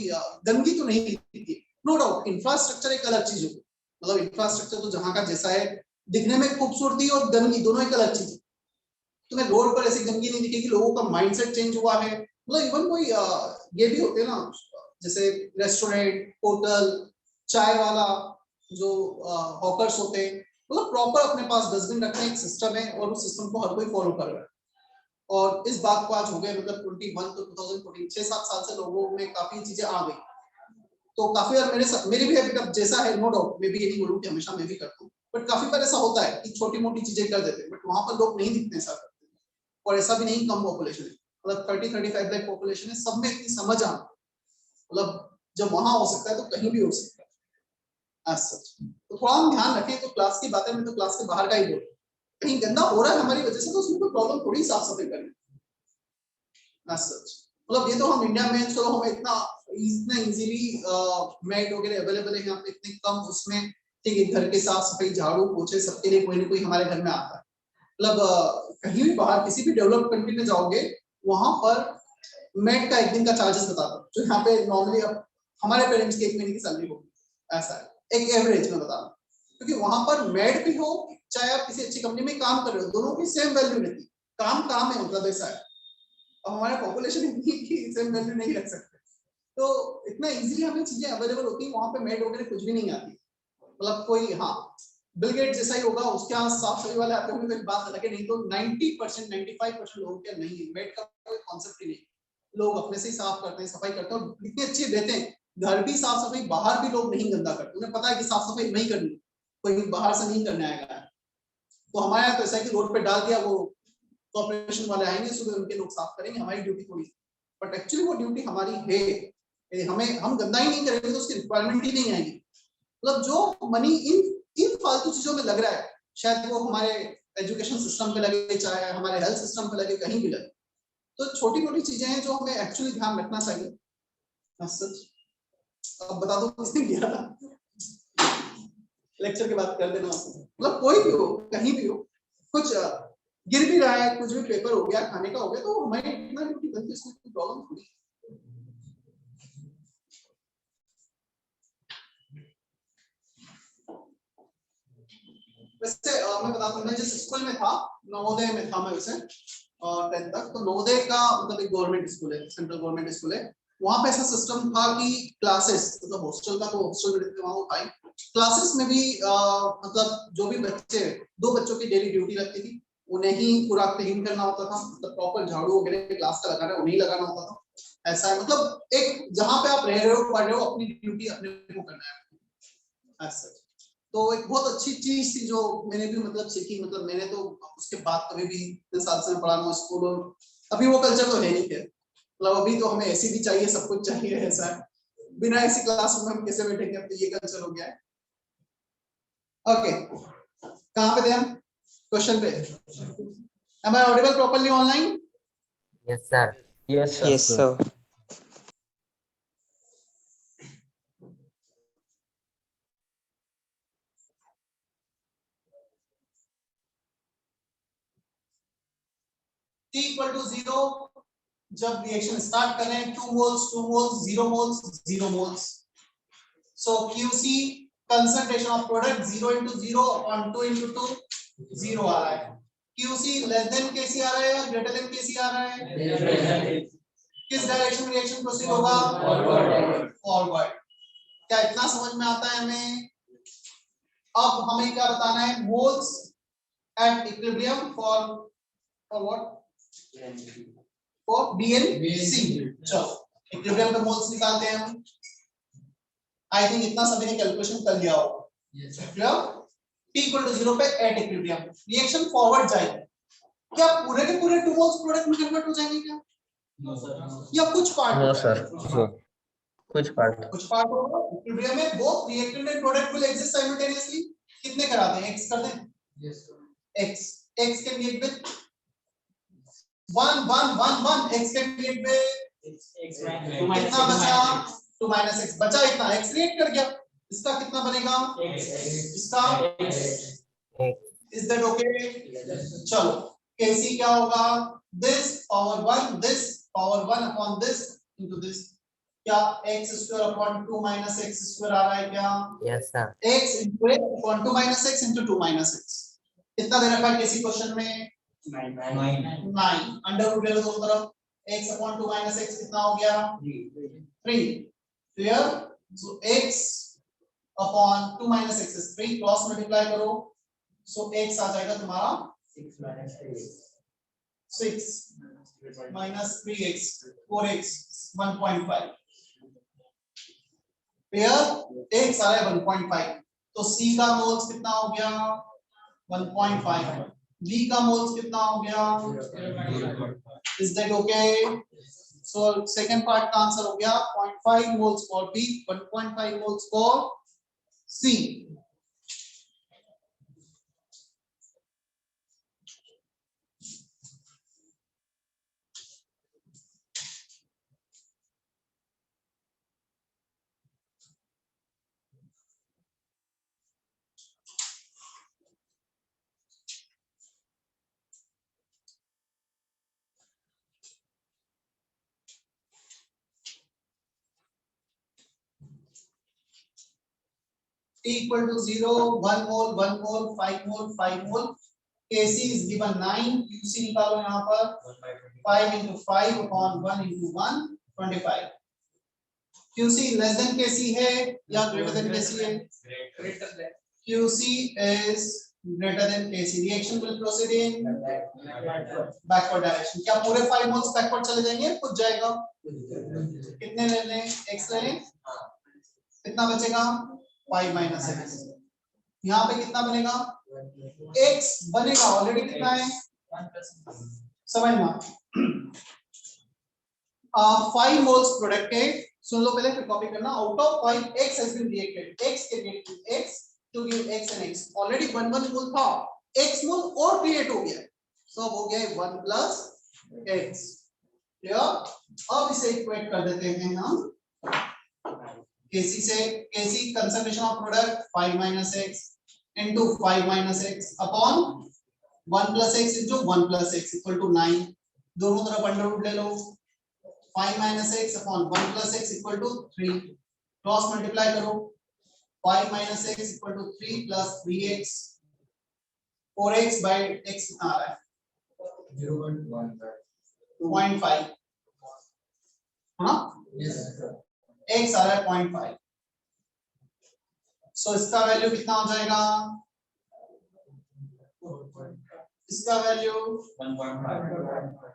गंदगी तो नहीं दिखती, नो डाउट इंफ्रास्ट्रक्चर एक अलग चीज होगी, मतलब इंफ्रास्ट्रक्चर तो जहाँ का जैसा है, दिखने में खूबसूरती और गंदगी दोनों एक अलग चीज है। तुम्हें रोड पर ऐसी गंदगी नहीं दिखेगी, लोगों का माइंडसेट चेंज हुआ है। मतलब इवन कोई ये भी होते हैं ना, जैसे रेस्टोरेंट, होटल, चाय वाला, जो हॉकर्स होते हैं, मतलब प्रॉपर अपने पास डस्टबिन रखने एक सिस्टम है, और उस सिस्टम को हर कोई फॉलो कर रहा है। और इस बात को आज हो गए मतलब 21 तो 2014 6-7 साल से लोगों में काफी चीजें आ गई। तो काफी बार मेरे भी हैबिट अब जैसा है, नो डाउट, मैं भी ये नहीं बोलूं कि हमेशा मैं भी करता हूँ, बट काफी बार ऐसा होता है कि छोटी मोटी चीजें कर देते हैं, बट वहां पर लोग नहीं दिखते ऐसा करते। और ऐसा भी नहीं कम पॉपुलेशन है, मतलब 30-35 लाख पॉपुलेशन है, सब में इतनी समझ आ, मतलब जब वहां हो सकता है तो कहीं भी हो सकता है as such। तो थोड़ा हम ध्यान रखें। तो क्लास की बातें में तो क्लास के बाहर का ही बोल, कहीं गंदा हो रहा है हमारी वजह से, तो उसमें कोई प्रॉब्लम थोड़ी, साफ सफाई करनी as such। मतलब ये तो हम इंडिया में, चलो हम इतना इजीली मेड वगैरह अवेलेबल है यहाँ पे, इतने कम उसमें, ठीक है, घर के साफ सफाई, झाड़ू पोछे सबके लिए कोई ना कोई हमारे घर में आता है। मतलब कहीं भी बाहर किसी भी डेवलप्ड कंट्री में जाओगे, वहां पर मेड का एक दिन का चार्जेस बता दो, जो यहाँ पे नॉर्मली अब हमारे पेरेंट्स की 1 महीने की सैलरी होगी, ऐसा है एक एवरेज में बता रहा हूँ। क्योंकि वहां पर मेड भी हो, चाहे आप किसी अच्छी कंपनी में काम कर रहे हो, दोनों की सेम वैल्यू रहती, काम काम है, मतलब ऐसा है। अब हमारे पॉपुलेशन की सेम वैल्यू नहीं रख सकते, तो इतना इजीली हमें चीजें अवेलेबल होती है, वहां पे मेड वगैरह कुछ भी नहीं आती। मतलब कोई, हाँ, बिल गेट जैसा ही होगा, उसके यहाँ साफ सफाई वाले आते होंगे तो एक बात अलग है, नहीं तो 90% 95% लोगों के नहीं है, मेड का कोई कॉन्सेप्ट ही नहीं। लोग अपने से ही साफ करते हैं, सफाई करते हैं, और इतनी अच्छी रहते हैं, घर भी साफ सफाई, बाहर भी लोग नहीं गंदा करते, उन्हें पता है कि साफ सफाई नहीं करनी, कोई बाहर से नहीं करने आएगा। तो हमारे यहाँ तो ऐसा है कि रोड पे डाल दिया, वो कॉर्पोरेशन वाले आएंगे सुबह, उनके लोग साफ करेंगे, हमारी ड्यूटी थोड़ी, बट एक्चुअली वो ड्यूटी हमारी है। हमें, हम गंदा ही नहीं करेंगे तो उसकी रिक्वायरमेंट ही नहीं आएगी। मतलब जो मनी इन फालतू चीजों में लग रहा है, शायद वो हमारे एजुकेशन सिस्टम पे लगे, चाहे हमारे हेल्थ सिस्टम पे लगे, कहीं भी लगे। तो छोटी मोटी चीजें हैं जो हमें एक्चुअली ध्यान रखना चाहिए। सच अब बता दो किसने किया था, लेक्चर के बाद कर देना, मतलब कोई भी हो, कहीं भी हो, कुछ गिर भी रहा है, कुछ भी पेपर हो गया, खाने का हो गया, तो हमें इतना ड्यूटी बनती है, इसमें कोई प्रॉब्लम थोड़ी। वैसे मैं बता दूं, मैं जिस स्कूल में था, नवोदय में था मैं वैसे 10th तक, तो नवोदय का मतलब एक गवर्नमेंट स्कूल है, सेंट्रल गवर्नमेंट स्कूल है। वहां पे ऐसा सिस्टम था कि क्लासेस, मतलब हॉस्टल का तो हॉस्टल में वहां होता है, क्लासेस में भी मतलब जो भी बच्चे, 2 बच्चों की डेली ड्यूटी लगती थी, उन्हें ही पूरा क्लीन करना होता था, मतलब प्रॉपर झाड़ू वगैरह क्लास का लगाना उन्हें लगाना होता था। ऐसा है, मतलब एक जहां पे आप रह रहे हो, पढ़ रहे हो, अपनी ड्यूटी अपने को करना है ऐसा। तो एक बहुत अच्छी चीज थी जो मैंने भी मतलब सीखी, मतलब मैंने तो उसके बाद कभी भी 3 साल से पढ़ा हूँ स्कूल, और अभी वो कल्चर तो है नहीं है, मतलब अभी तो हमें ऐसी भी चाहिए, सब कुछ चाहिए, ऐसा है, बिना ऐसी क्लासरूम में हम कैसे बैठेंगे, अब तो ये कल्चर हो गया है। ओके, कहाँ पे थे हम, क्वेश्चन पे। Am I audible properly online? Yes, sir. Yes, sir. Yes, sir. T equal to 0 जब रिएक्शन स्टार्ट कर रहे हैं, 2 moles 2 moles 0 moles 0 moles, so QC concentration of product 0 into 0 upon 2 into 2 0 आ रहा है। QC लेस देन KC आ रहा है या greater than KC आ रहा है, किस डायरेक्शन में रिएक्शन प्रोसीड होगा, फॉरवर्ड। क्या इतना समझ में आता है हमें? अब हमें क्या बताना है, moles at equilibrium for what, for B and C. चलो इक्विलिब्रियम पे मोल्स निकालते हैं हम। आई थिंक इतना सभी ने कैलकुलेशन कर लिया होगा। T equal to 0 पे एट इक्विलिब्रियम रिएक्शन फॉरवर्ड जाएगी, क्या पूरे के पूरे टू मोल्स प्रोडक्ट में कन्वर्ट हो जाएंगे क्या? या कुछ पार्ट? नो सर, कुछ पार्ट। कुछ पार्ट होगा। इक्विलिब्रियम में both reactant and product will exist simultaneously. कितने करा दें, x कर दें। Yes x can react with 1 1 1 1, x can react with कितना बचा, 2 - x बचा, इतना x रिएक्ट कर गया। इसका कितना बनेगा, इसका इज दैट ओके? चलो Kc क्या होगा, this power 1 this power 1 upon this into this, क्या x square upon 2 minus x square आ रहा है क्या? Yes sir. x into x upon 2 minus x into 2 minus x, कितना दे रखा है किसी क्वेश्चन में? 9 अंडर रूट ले लो दोनों तरफ, x upon 2 minus x कितना हो गया? 3 clear. So x upon 2 minus x is 3, cross multiply करो, सो x आ जाएगा तुम्हारा 6 minus 3x 4x 1.5, clear. x आ रहा है 1.5, तो c का मोल्स कितना हो गया 1.5, b का मोल्स कितना हो गया, is that okay? So second part का आंसर हो गया 0.5 moles for b, 1.5 moles for c। T equal to 0, 1 mole, 1 mole, 5 mole, 5 mole. Kc is given 9. Qc निकालो यहाँ पर 5 into 5 upon 1 into 1, 25. Qc less than Kc है या greater than Kc है? Qc is greater than Kc. Reaction will proceed in backward direction. क्या पूरे 5 moles backward चले जाएंगे? कुछ जाएगा। कितने ले लें? X ले लें। कितना बचेगा? 5 minus x। यहाँ पे कितना बनेगा? x बनेगा, ऑलरेडी कितना है? समझना। 5 moles प्रोडक्ट के, सुन लो पहले फिर कॉपी करना। Out of 5 x has been reacted, x के reacted x to give x and x, already 1 1 मोल था, x मोल और क्रिएट हो गया, सब हो गया 1 plus x। क्लियर। अब इसे इक्वेट कर देते हैं हम Kc से, Kc concentration of product 5 minus x into 5 minus x upon 1 plus x into 1 plus x equal to 9, दोनों तरफ अंडर रूट ले लो, 5 minus x upon 1 plus x equal to 3, cross multiply करो, 5 minus x equal to 3 plus 3x, 4x by x आ रहा है 0.5, हाँ x आ रहा है 0.5, सो इसका वैल्यू कितना हो जाएगा? इसका वैल्यू 1.5।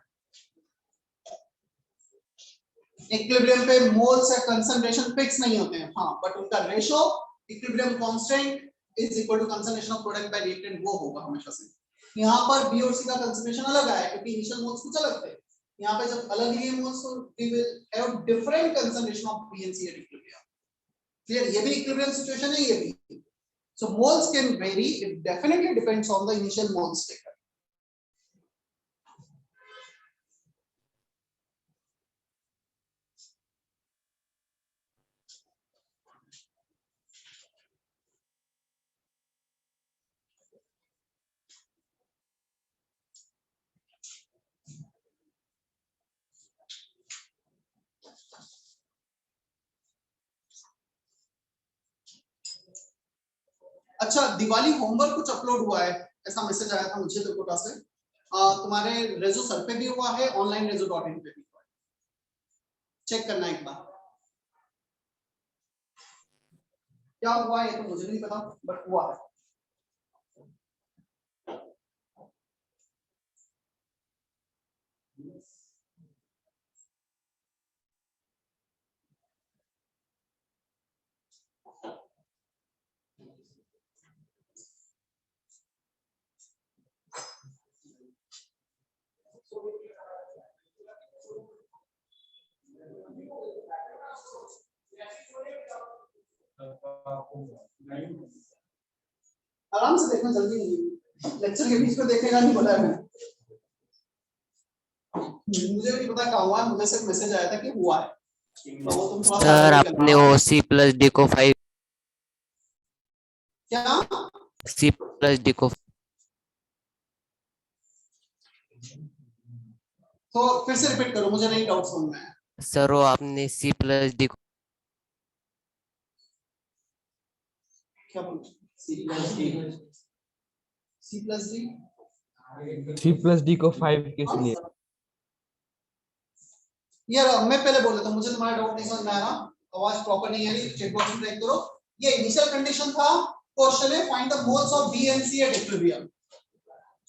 इक्विलिब्रियम पे मोल्स या कंसंट्रेशन फिक्स नहीं होते हैं, हाँ, बट उनका ratio equilibrium constant is equal to concentration of product by reactant, वो होगा हमेशा से। यहाँ पर बी और सी का कंसंट्रेशन अलग आया क्योंकि इनिशियल मोल्स कुछ अलग थे, यहाँ पे जब अलग लिए मोल्स तो we will have different concentration of B and C at equilibrium. Clear, ये भी इक्विलिब्रियम सिचुएशन है, ये भी। So moles can vary, it definitely depends on the initial moles taken. अच्छा, दिवाली होमवर्क कुछ अपलोड हुआ है, ऐसा मैसेज आया था मुझे कोटा से। तुम्हारे रेजो सर पे भी हुआ है, ऑनलाइन rezo.in पे भी हुआ है, चेक करना एक बार। क्या हुआ है ये तो मुझे नहीं पता, बट हुआ है। आराम से देखना, जल्दी नहीं, लेक्चर के बीच में देखेगा नहीं बोला है मैंने। मुझे भी नहीं पता क्या हुआ है, मुझे सिर्फ मैसेज आया था कि हुआ है, तो वो तुम थोड़ा सा सर आगे आपने करना। वो C+D को 5 क्या? C+D को तो फिर से रिपीट करो, मुझे नहीं डाउट समझ में आया। सर वो आपने C+D को क्या बोल C plus D? C plus D? C+D को 5 किस लिए? यार मैं पहले बोल रहा था, मुझे तुम्हारा डाउट नहीं समझ में आया, आवाज प्रॉपर नहीं आ रही, चेक बॉक्स में चेक करो। ये इनिशियल कंडीशन था, क्वेश्चन है find the moles of B and C at equilibrium.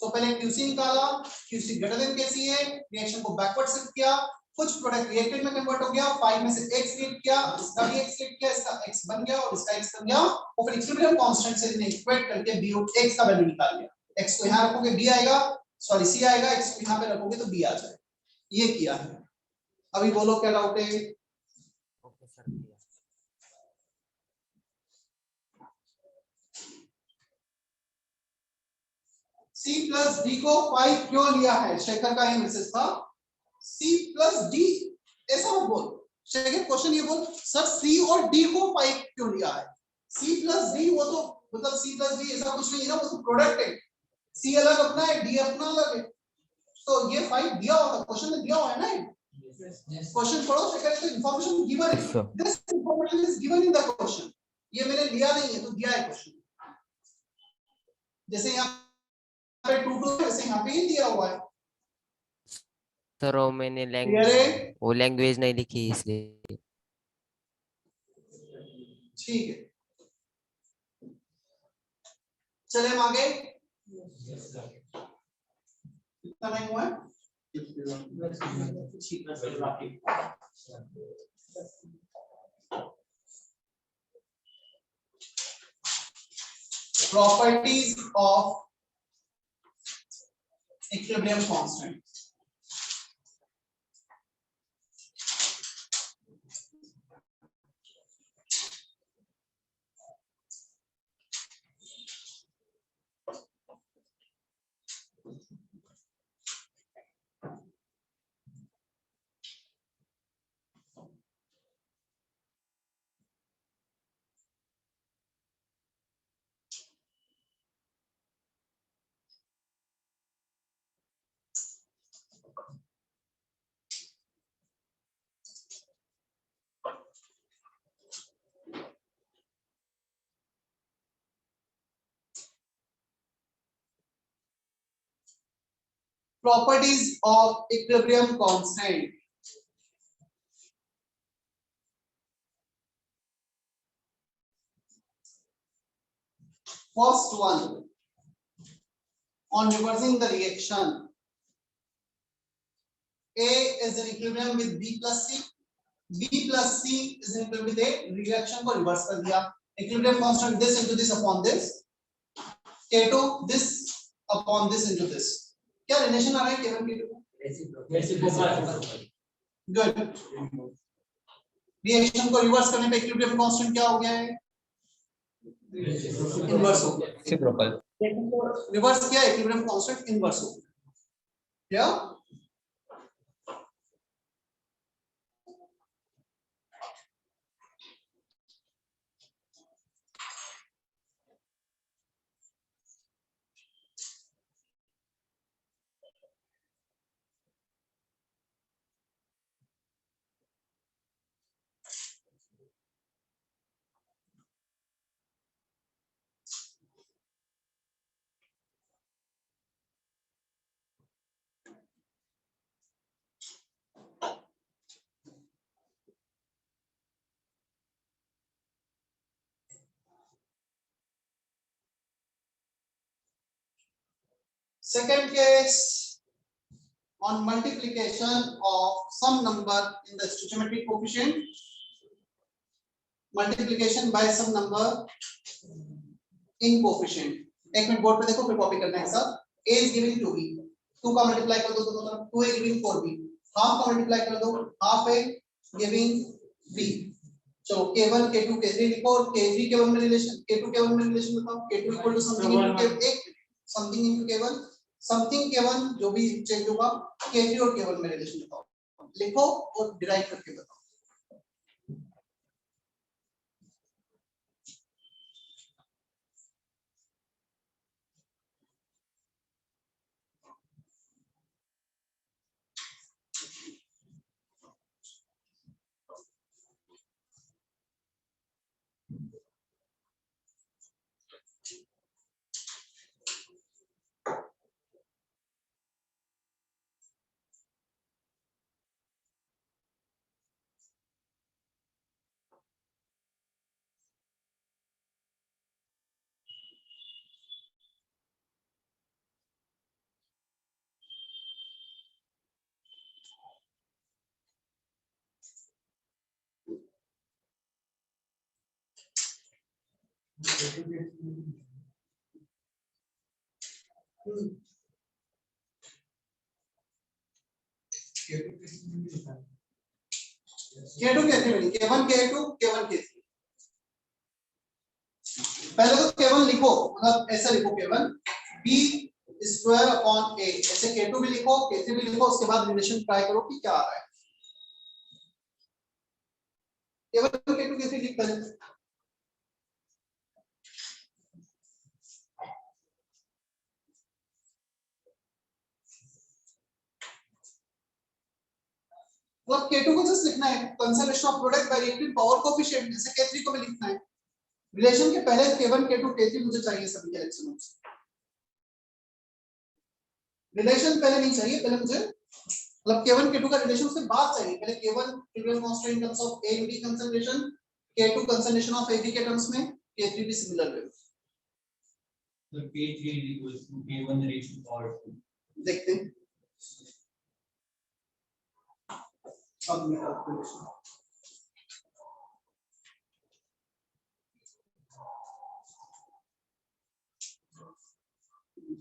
तो पहले QC निकाला, QC greater than KCA, reaction को बैकवर्ड शिफ्ट किया, कुछ प्रोडक्ट रिएक्टेड में कन्वर्ट हो गया, 5 में से x सिलेक्ट किया, इसका भी x सिलेक्ट किया, इसका x बन गया और इसका x बन गया, और फिर इक्विलिब्रियम कांस्टेंट से इन्हें इक्वेट करके b और x का वैल्यू निकाल लिया। x को यहां रखोगे b आएगा, सॉरी c आएगा, x को यहां पे रखोगे तो b आ जाएगा। ये किया है। अभी बोलो क्या डाउट है? ओके सर किया। C प्लस डी को 5 क्यों लिया है? शेखर का ये मैसेज था, C प्लस डी, ऐसा मत बोल शेखर, क्वेश्चन ये बोल सर C और D को 5 क्यों लिया है? C प्लस डी वो तो मतलब C प्लस डी ऐसा कुछ नहीं है ना, वो तो प्रोडक्ट है, C अलग अपना है, D अपना अलग है, तो ये 5 दिया हुआ था, क्वेश्चन में दिया हुआ है ना। क्वेश्चन पढ़ो शेखर, तो इंफॉर्मेशन गिवन Yes, sir. है, this information is given in the question, ये मैंने लिया नहीं है तो दिया है क्वेश्चन। जैसे यहाँ पे 2 2 वैसे यहाँ पे ही दिया हुआ है। सर वो मैंने क्लियर है? वो लैंग्वेज नहीं लिखी इसलिए। ठीक है, चले हम आगे। कितना टाइम हुआ है? Properties of equilibrium constant. Properties of equilibrium constant. First one, on reversing the reaction, A is in equilibrium with B plus C. B plus C is in equilibrium with A. Reaction को reverse कर दिया. Equilibrium constant this into this upon this. K2 this upon this into this. क्या relation आ रहा है K1 K2? Good. Reaction को reverse करने पे equilibrium कांस्टेंट क्या हो गया है? इनवर्स हो गया। Reciprocal. रिवर्स किया, इक्विलिब्रियम कांस्टेंट इनवर्स हो गया। क्या? Second case, on multiplication of some number in the stoichiometric coefficient, multiplication by some number in coefficient. एक मिनट बोर्ड पे देखो, फिर कॉपी करना है सब. a is given 2b, 2 का मल्टीप्लाई कर दो दोनों तरफ, 2a गिविंग 4b, हाफ का मल्टीप्लाई कर दो, हाफ a गिविंग b. चलो k1 k2 k3 लिखो और k3 k1 में रिलेशन, k2 k1 में रिलेशन बताओ. k2 equal to something into k1, something into k1, something k1 जो भी चेंज होगा, k3 और k1 में रिलेशन बताओ. लिखो और डिराइव करके बताओ. K2 कैसे मिली? K1 K2 K1 K3. पहले तो K1 लिखो, मतलब ऐसा लिखो K1 b square upon a, ऐसे K2 भी लिखो, K3 भी लिखो, उसके बाद रिलेशन ट्राई करो कि क्या आ रहा है. K1 K2 K3 लिख पहले. मतलब K2 को जस्ट लिखना है, conservation of product by reactive power coefficient, जैसे K3 को भी लिखना है. रिलेशन के पहले K1 K2 K3 मुझे चाहिए सभी डायरेक्शनों से. रिलेशन पहले नहीं चाहिए, पहले मुझे मतलब K1 K2 का रिलेशन उसके बाद चाहिए. पहले K1 trivial constant in terms of A and B concentration, K2 concentration of AB के टर्म्स में, K3 भी similar way. So K3 is equal to K1 raised to power 2. देखते हैं अब मैं कैलकुलेशन.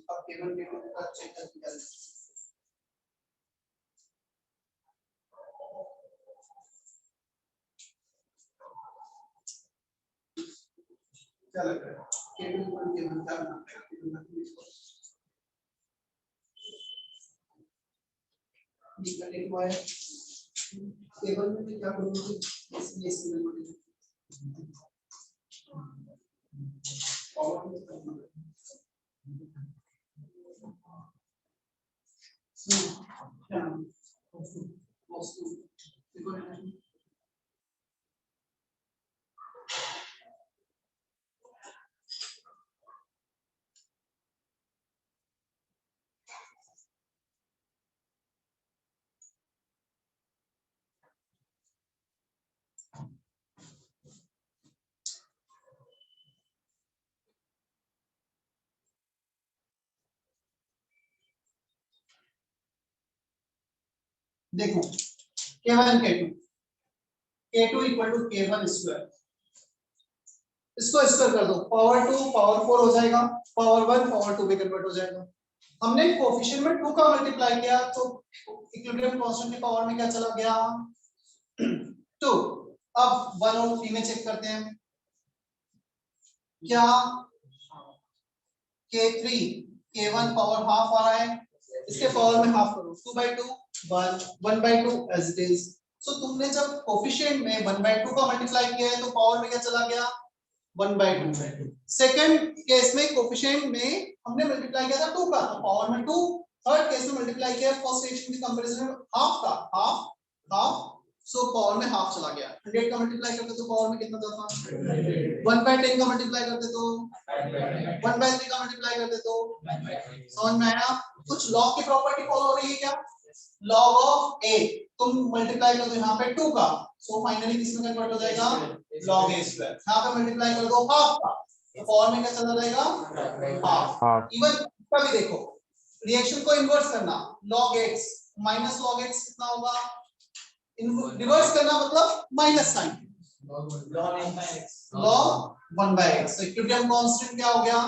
अब K1 K2 का चेक करके क्या लिखते हैं. क्या लग रहा है? K2 K1 क्या बनाना है? निकलने को है. K1 में क्या करूँगी? इसलिए इसमें मुझे पावर में करना है. देखो K1 K2 equal to K1 square. इसको स्क्वायर कर दो, पावर 2 पावर 4 हो जाएगा, पावर 1 पावर 2 में कन्वर्ट हो जाएगा. हमने कोएफिशिएंट में 2 का मल्टीप्लाई किया तो इक्विलिब्रियम कांस्टेंट की पावर में क्या चला गया 2. अब 1 और 3 में चेक करते हैं क्या K3 K1 पावर हाफ आ रहा है. इसके पावर में हाफ करो, 2/2 1/2 as it is. सो तुमने जब कोएफिशिएंट में 1/2 का मल्टीप्लाई किया है तो पावर में क्या चला गया 1/2. सेकंड केस में कोएफिशिएंट में हमने मल्टीप्लाई किया था 2 का, तो पावर में 2. थर्ड केस में मल्टीप्लाई किया फर्स्ट रिएक्शन की कंपैरिजन में हाफ का, हाफ सो पावर में हाफ चला गया. 100 का मल्टीप्लाई करते तो पावर में कितना जाता, 1/10 का मल्टीप्लाई करते तो 1/3 का मल्टीप्लाई करते तो. समझ में आया? कुछ लॉग की प्रॉपर्टी फॉलो हो रही है क्या, log ऑफ a तुम मल्टीप्लाई कर दो यहाँ पे 2 का, सो फाइनली किसमें कन्वर्ट हो जाएगा log a स्क्वायर. यहाँ पे मल्टीप्लाई कर दो हाफ का, तो पावर में क्या चला जाएगा हाफ. इवन इसका भी देखो, रिएक्शन को इन्वर्स करना, log x minus log x कितना होगा, रिवर्स करना मतलब minus sign, log 1 by x। तो इक्विलिब्रियम कांस्टेंट क्या हो गया,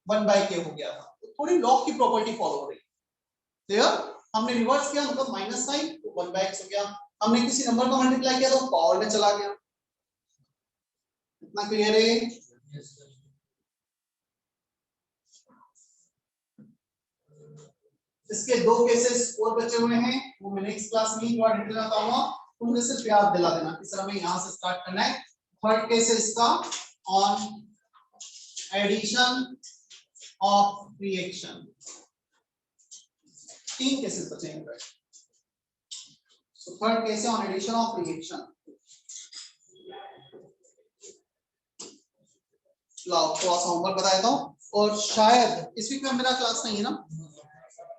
1 by k हो गया था। तो थोड़ी लॉग की प्रॉपर्टी फॉलो हो रही है। क्लियर, हमने रिवर्स किया मतलब माइनस साइन, तो 1 by x हो गया। हमने किसी नंबर को मल्टीप्लाई किया तो पावर में चला गया। इतना क्लियर है? इसके दो केसेस और बचे हुए हैं, वो मैं नेक्स्ट क्लास में थोड़ा डिटेल में बताऊंगा। तुमने सिर्फ याद दिला देना कि सर हमें यहां से स्टार्ट करना है। थर्ड केस है इसका on addition of reaction. 3 cases बचे हैं। सो थर्ड केस है ऑन एडिशन ऑफ रिएक्शन। लाओ थोड़ा सा होमवर्क बता देता हूं, और शायद इस वीक में मेरा क्लास नहीं है ना,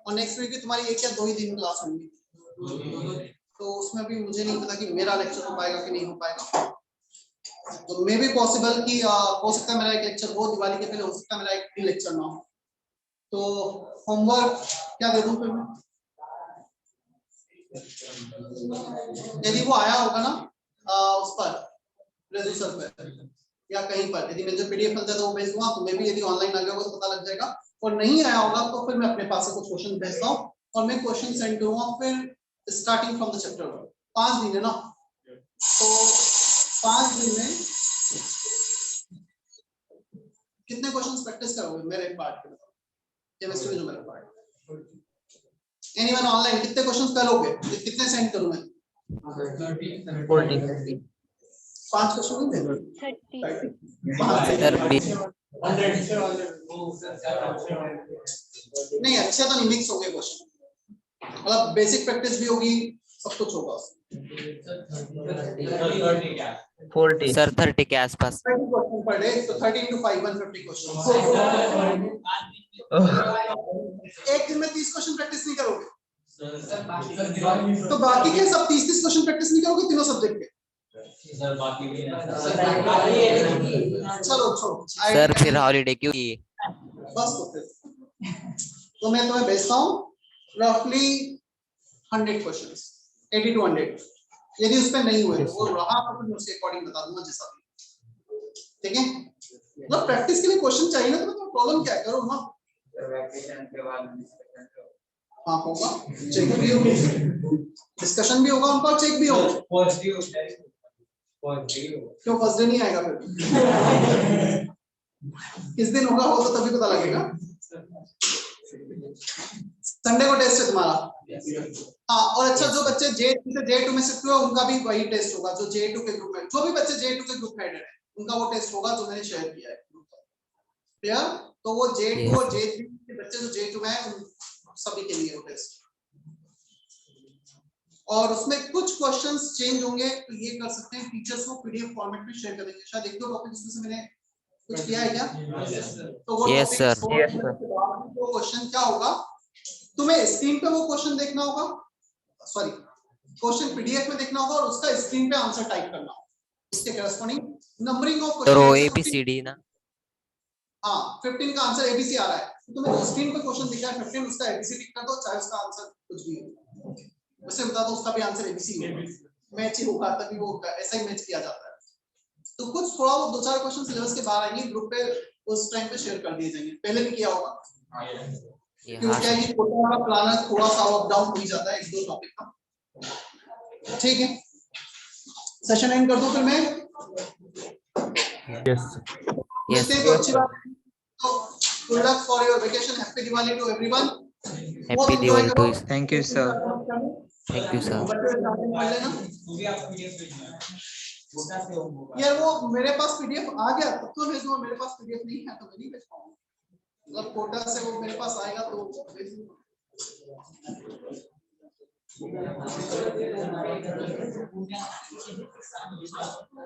और नेक्स्ट वीक की तुम्हारी 1 या 2 ही दिन क्लास होंगी, तो उसमें भी मुझे नहीं पता कि मेरा लेक्चर हो पाएगा कि नहीं हो पाएगा। तो मे भी पॉसिबल कि हो सकता है मेरा एक लेक्चर हो दिवाली के पहले, हो सकता है मेरा एक भी लेक्चर ना हो। तो होमवर्क क्या दे दूं फिर मैं, यदि वो आया होगा ना उस पर रेजिस्टर पर या कहीं पर, यदि मुझे पीडीएफ मिलता है तो वो भेज दूंगा। तो मैं भी यदि ऑनलाइन आ गया होगा तो पता लग जाएगा, और नहीं आया होगा तो फिर मैं अपने पास से कुछ क्वेश्चन भेजता हूं और मैं क्वेश्चन सेंड करूंगा फिर स्टार्टिंग फ्रॉम द चैप्टर 1। 5 दिन है ना, तो 5 दिन में कितने क्वेश्चंस प्रैक्टिस करोगे मेरे पार्ट के, केमिस्ट्री जो मेरा पार्ट, एनीवन ऑनलाइन कितने क्वेश्चंस करोगे, कितने सेंड करूं मैं? 40 5 क्वेश्चन नहीं दे सर 100 नहीं, अच्छा तो नहीं, मिक्स हो गए क्वेश्चन, मतलब बेसिक प्रैक्टिस भी होगी, सब कुछ होगा। 40 सर 30 के आसपास। 30 क्वेश्चन पर डे, तो 30 into 5 150 क्वेश्चन। एक दिन में 30 क्वेश्चन प्रैक्टिस नहीं करोगे तो बाकी के सब 30 क्वेश्चन प्रैक्टिस नहीं करोगे तीनों सब्जेक्ट के? चलो छोड़ो सर फिर हॉलीडे क्यों की? बस तो मैं तुम्हें भेजता हूँ रफली 100 क्वेश्चंस, 80 to 100। यदि उस पर नहीं हुए तो वो रहा तो फिर उसके अकॉर्डिंग बता दूंगा जैसा भी, ठीक है? मतलब प्रैक्टिस के लिए क्वेश्चन चाहिए ना, तो प्रॉब्लम क्या है, करो ना। हाँ होगा, चेक भी होगा, डिस्कशन भी होगा उनका, चेक भी होगा। क्यों फर्स्ट डे नहीं आएगा फिर? किस दिन होगा वो तो तभी पता लगेगा। संडे को टेस्ट है तुम्हारा। हाँ, और अच्छा जो बच्चे J2 से J2 में शिफ्ट हुए उनका भी वही टेस्ट होगा, जो J2 के ग्रुप में, जो भी बच्चे J2 के ग्रुप में एडेड है उनका वो टेस्ट होगा जो मैंने शेयर किया है। क्लियर? तो वो J2 और J3 के बच्चे जो J2 में है उन सभी के लिए वो टेस्ट, और उसमें कुछ क्वेश्चंस चेंज होंगे, तो ये कर सकते हैं टीचर्स को पीडीएफ फॉर्मेट में शेयर करेंगे। शायद एक दो टॉपिक इसमें से मैंने कुछ किया है क्या? तो वो Yes, sir. वो क्वेश्चन क्या होगा, तुम्हें स्क्रीन पे वो क्वेश्चन देखना होगा, सॉरी क्वेश्चन पीडीएफ में देखना होगा और उसका स्क्रीन पे आंसर टाइप करना होगा, इसके करस्पॉन्डिंग नंबरिंग ऑफ सर वो क्वेश्चन ABCD ना। हाँ 15 का आंसर एबीसी आ रहा है, तो तुम्हें स्क्रीन पे क्वेश्चन दिख रहा है 15, उसका एबीसी टिक कर दो, चाहे उसका आंसर कुछ भी हो, वैसे बता दो उसका भी आंसर एबीसी होगा, मैच ही होगा, तभी वो ऐसा ही मैच किया जाता है। तो कुछ थोड़ा वो 2-4 क्वेश्चन सिलेबस के बाहर आएंगे, ग्रुप पे उस टाइम पे शेयर कर दिए जाएंगे, पहले भी किया होगा क्योंकि क्या है कि कोटा का प्लानर थोड़ा सा अप डाउन हो ही जाता है एक दो टॉपिक का। ठीक है, सेशन एंड कर दूं फिर मैं? Yes. तो अच्छी बात है, तो good luck for your vacation, happy Diwali to everyone. Happy Diwali to you. Thank you, sir. Thank you, sir. यार वो मेरे पास पीडीएफ आ गया तब तो भेजूंगा, मेरे पास पीडीएफ नहीं है तो मैं नहीं भेज पाऊंगा, मतलब कोटा से वो मेरे पास आएगा तो भेज दूंगा।